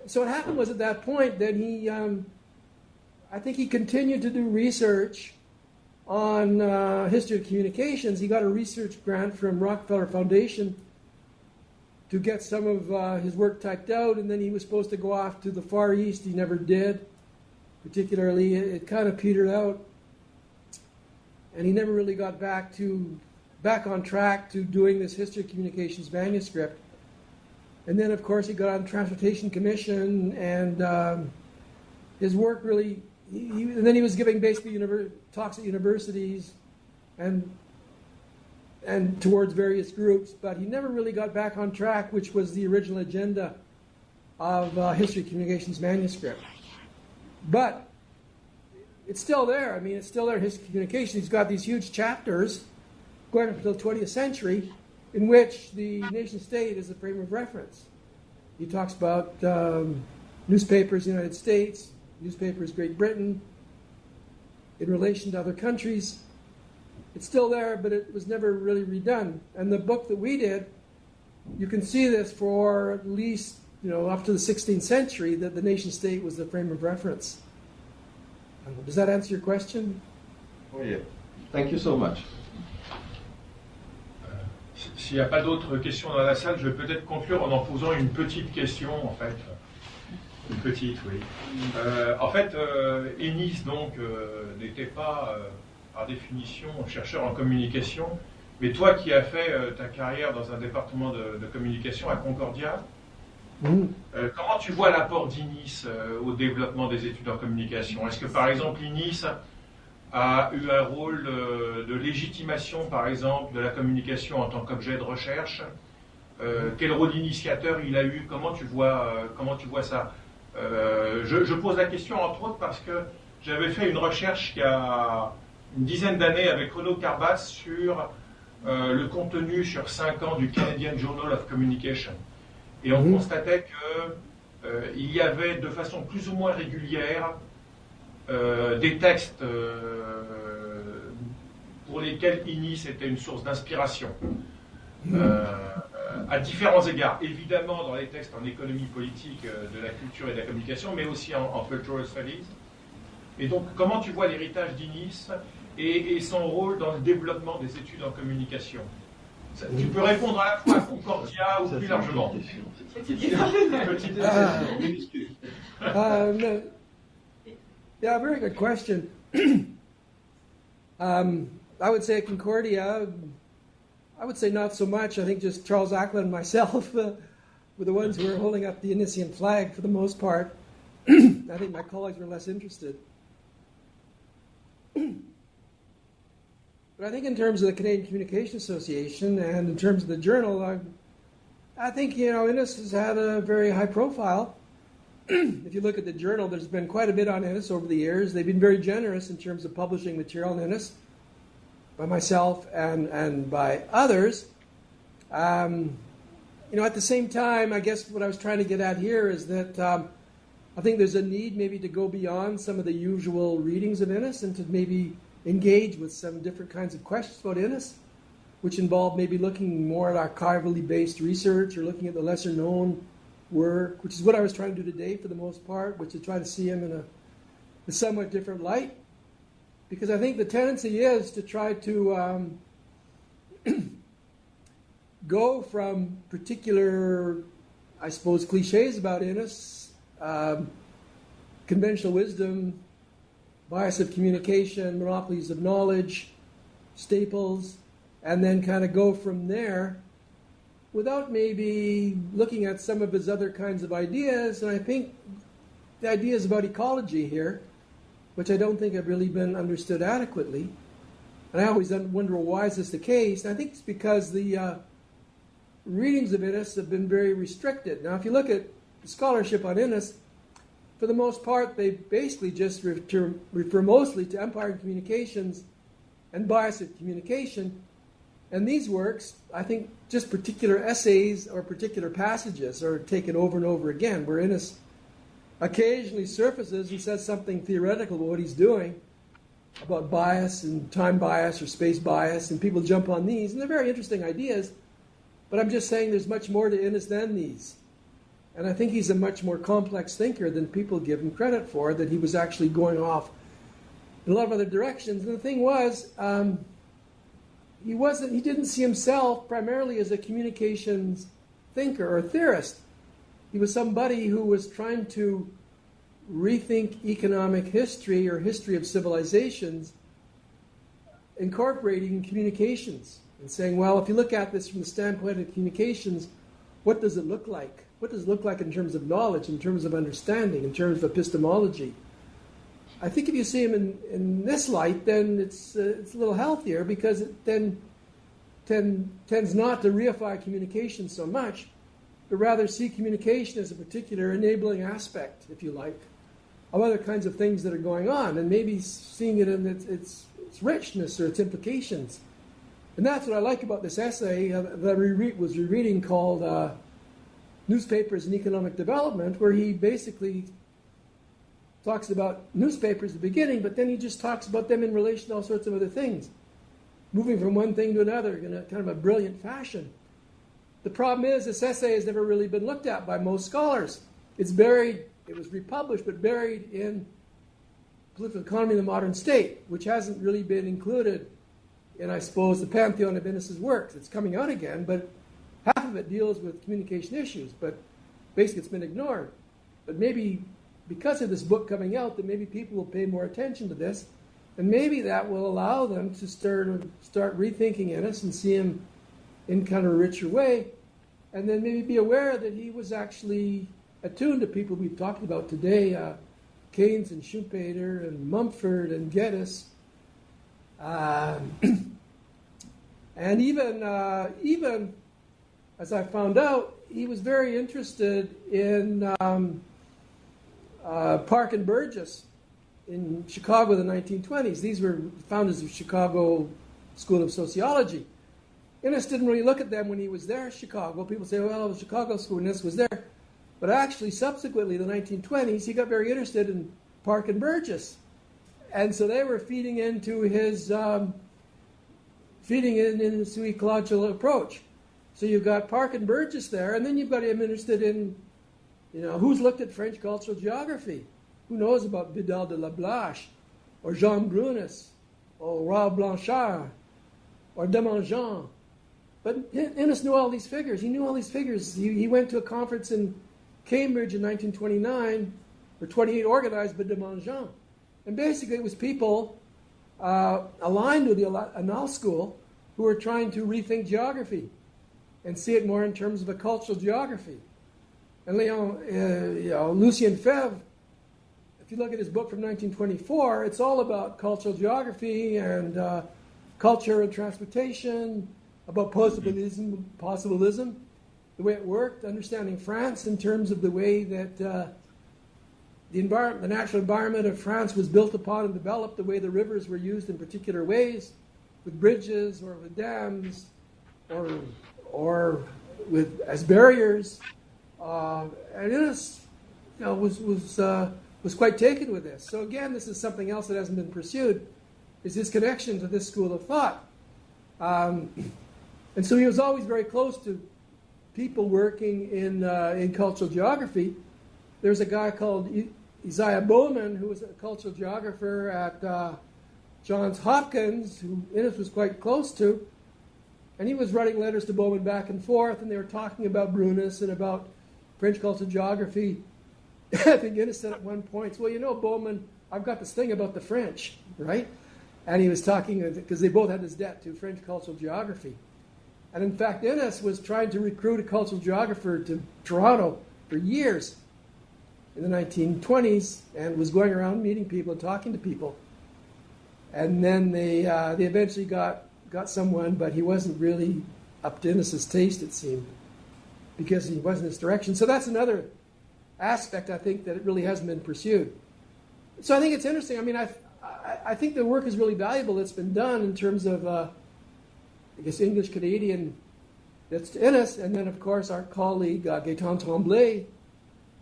So what happened was at that point, then he, I think he continued to do research on history of communications. He got a research grant from Rockefeller Foundation to get some of his work typed out, and then he was supposed to go off to the Far East. He never did. Particularly, it kind of petered out, and he never really got back on track to doing this history of communications manuscript. And then, of course, he got on the Transportation Commission, and his work really. And then he was giving basically talks at universities, and towards various groups, but he never really got back on track, which was the original agenda of history of communications manuscript. But it's still there. I mean, it's still there in history of communications. He's got these huge chapters going up until the 20th century in which the nation state is a frame of reference. He talks about newspapers in the United States, newspapers Great Britain, in relation to other countries. It's still there, but it was never really redone. And the book that we did, you can see this for at least, up to the 16th century, that the nation state was the frame of reference. Does that answer your question? Oh yeah. Thank you so much. S'il n'y a pas d'autres questions dans la salle, je vais peut-être conclure en posant une petite question, en fait. Une petite, oui. Innis, donc, n'était pas, par définition, chercheur en communication, mais toi qui as fait ta carrière dans un département de communication à Concordia, comment tu vois l'apport d'Innis au développement des études en communication? Est-ce que, par exemple, Innis a eu un rôle de légitimation, par exemple, de la communication en tant qu'objet de recherche, quel rôle d'initiateur il a eu, comment tu vois ça. Je pose la question entre autres parce que j'avais fait une recherche il y a une dizaine d'années avec Renaud Carbas sur le contenu sur 5 ans du Canadian Journal of Communication. Et on constatait qu'il y avait de façon plus ou moins régulière des textes pour lesquels INNI était une source d'inspiration. À différents égards, évidemment dans les textes en économie politique de la culture et de la communication, mais aussi en cultural studies. Et donc, comment tu vois l'héritage d'Innis et son rôle dans le développement des études en communication? Tu peux répondre à la fois à Concordia ou plus largement. Yeah, very good question. I would say Concordia, I would say not so much. I think just Charles Ackland and myself were the ones who were holding up the Innisian flag for the most part. I think my colleagues were less interested. But I think in terms of the Canadian Communication Association and in terms of the journal, I think, Innis has had a very high profile. If you look at the journal, there's been quite a bit on Innis over the years. They've been very generous in terms of publishing material on Innis by myself and by others. At the same time, I guess what I was trying to get at here is that I think there's a need maybe to go beyond some of the usual readings of Innis and to maybe engage with some different kinds of questions about Innis, which involve maybe looking more at archivally based research or looking at the lesser known work, which is what I was trying to do today for the most part, which is try to see him in a somewhat different light. Because I think the tendency is to try to go from particular, I suppose, cliches about Innis, conventional wisdom, bias of communication, monopolies of knowledge, staples, and then kind of go from there without maybe looking at some of his other kinds of ideas. And I think the ideas about ecology here, which I don't think have really been understood adequately. And I always wonder, why is this the case? And I think it's because the readings of Innis have been very restricted. Now, if you look at the scholarship on Innis, for the most part, they basically just refer mostly to empire and communications and bias of communication. And these works, I think, just particular essays or particular passages are taken over and over again, where Innis occasionally surfaces and says something theoretical about what he's doing, about bias and time bias or space bias, and people jump on these, and they're very interesting ideas, but I'm just saying there's much more to Innis than these. And I think he's a much more complex thinker than people give him credit for, that he was actually going off in a lot of other directions. And the thing was, he didn't see himself primarily as a communications thinker or theorist. He was somebody who was trying to rethink economic history or history of civilizations, incorporating communications and saying, well, if you look at this from the standpoint of communications, what does it look like? What does it look like in terms of knowledge, in terms of understanding, in terms of epistemology? I think if you see him in this light, then it's a little healthier, because it then tends not to reify communication so much, but rather see communication as a particular enabling aspect, if you like, of other kinds of things that are going on, and maybe seeing it in its richness or its implications. And that's what I like about this essay that I was rereading, called Newspapers and Economic Development, where he basically talks about newspapers at the beginning, but then he just talks about them in relation to all sorts of other things, moving from one thing to another in a kind of a brilliant fashion. The problem is, this essay has never really been looked at by most scholars. It's buried, it was republished, but buried in Political Economy of the Modern State, which hasn't really been included in, I suppose, the pantheon of Innis's works. It's coming out again, but half of it deals with communication issues, but basically it's been ignored. But maybe because of this book coming out, that maybe people will pay more attention to this, and maybe that will allow them to start rethinking Innis and see him in kind of a richer way, and then maybe be aware that he was actually attuned to people we've talked about today, Keynes and Schumpeter and Mumford and Geddes, and even as I found out, he was very interested in Park and Burgess in Chicago in the 1920s. These were founders of Chicago School of Sociology. Innis didn't really look at them when he was there in Chicago. People say, well, the Chicago School, Innis was there. But actually, subsequently, in the 1920s, he got very interested in Park and Burgess. And so they were feeding into his ecological approach. So you've got Park and Burgess there, and then you've got him interested in, who's looked at French cultural geography? Who knows about Vidal de la Blache, or Jean Brunhes, or Raoul Blanchard, or Demangeon? But Innis knew all these figures. He knew all these figures. He went to a conference in Cambridge in 1929, or 28, organized by Demangeon. And basically it was people aligned with the Annales School who were trying to rethink geography and see it more in terms of a cultural geography. And Lucien Febvre, if you look at his book from 1924, it's all about cultural geography and culture and transportation, about possibilism, the way it worked, understanding France in terms of the way that the natural environment of France was built upon and developed, the way the rivers were used in particular ways, with bridges or with dams or as barriers. And Innis was quite taken with this. So again, this is something else that hasn't been pursued, is his connection to this school of thought. And so he was always very close to people working in cultural geography. There's a guy called Isaiah Bowman, who was a cultural geographer at Johns Hopkins, who Innis was quite close to. And he was writing letters to Bowman back and forth, and they were talking about BRUNHES and about French cultural geography. I think Innis said at one point, well, Bowman, I've got this thing about the French, right? And he was talking, because they both had this debt to French cultural geography. And in fact, Innis was trying to recruit a cultural geographer to Toronto for years in the 1920s, and was going around meeting people and talking to people. And then they eventually got someone, but he wasn't really up to Innis's taste, it seemed, because he wasn't his direction. So that's another aspect, I think, that it really hasn't been pursued. So I think it's interesting. I mean, I think the work is really valuable that's been done in terms of, English-Canadian, that's to Innis, and then, of course, our colleague, Gaëtan Tremblay,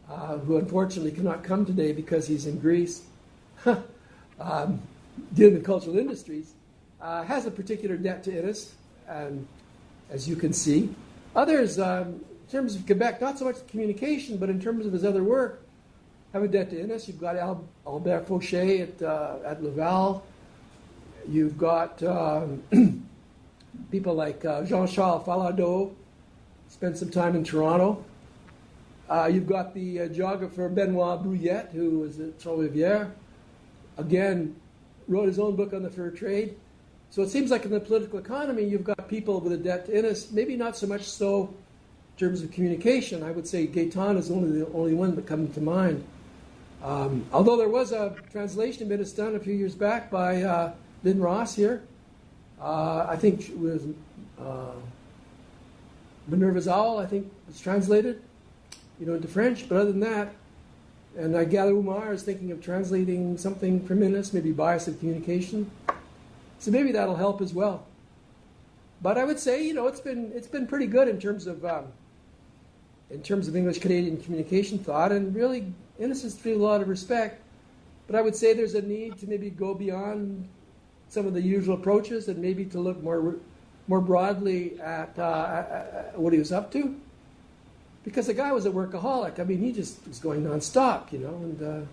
who unfortunately cannot come today because he's in Greece, dealing with cultural industries, has a particular debt to Innis, as you can see. Others, in terms of Quebec, not so much communication, but in terms of his other work, have a debt to Innis. You've got Albert Fauché at Laval. You've got people like Jean-Charles Falardeau, spent some time in Toronto. You've got the geographer Benoit Brouillette, who was at Trois-Rivières. Again, wrote his own book on the fur trade. So it seems like in the political economy, you've got people with a debt to Innis, maybe not so much so in terms of communication. I would say Gaëtan is the only one that comes to mind. Although there was a translation of Innis done a few years back by Lynn Ross here. I think it was Minerva's Owl, I think, was translated, into French. But other than that, and Gala Umar is thinking of translating something from Innis, maybe Bias of Communication. So maybe that'll help as well. But I would say, it's been pretty good in terms of English Canadian communication thought, and really Innis has treated a lot of respect. But I would say there's a need to maybe go beyond some of the usual approaches and maybe to look more broadly at what he was up to. Because the guy was a workaholic. I mean, he just was going nonstop, and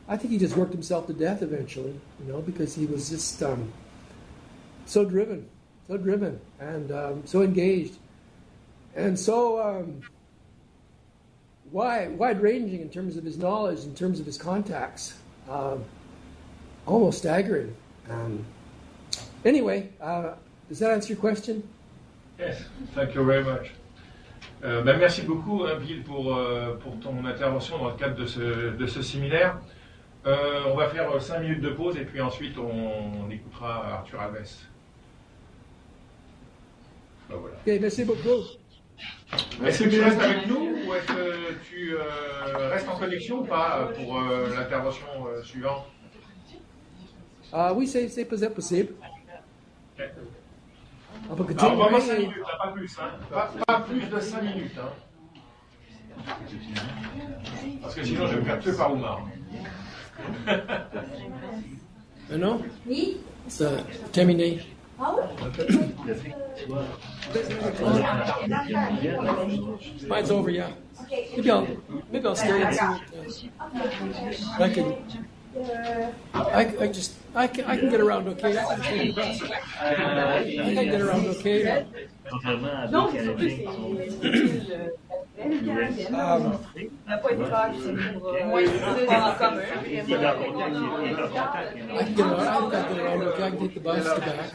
I think he just worked himself to death eventually, because he was just so driven, and so engaged, and so wide-ranging in terms of his knowledge, in terms of his contacts, almost staggering. Anyway, does that answer your question? Yes, thank you very much. Merci beaucoup, Bill, pour ton intervention dans le cadre de ce séminaire. On va faire 5 minutes de pause et puis ensuite on écoutera Arthur Alves. Voilà. Okay, merci beaucoup. Est-ce que tu restes avec nous ou est-ce que tu restes en connexion ou pas pour l'intervention suivante? Oui, c'est possible. Okay. On peut Alors, vraiment continuer. 5 minutes, hein, pas plus. Hein. Pas plus de 5 minutes. Hein. Parce que sinon, je vais me faire tuer par Oumar. Non? Oui. C'est terminé. Ah oui? Mine's over, yeah. Okay. Maybe I'll stay and see what, I can get around okay. I can get around okay. Non, surtout n'a pas été vague, c'est pour moi, c'est en commun. I can get around okay. I can take the bus to back.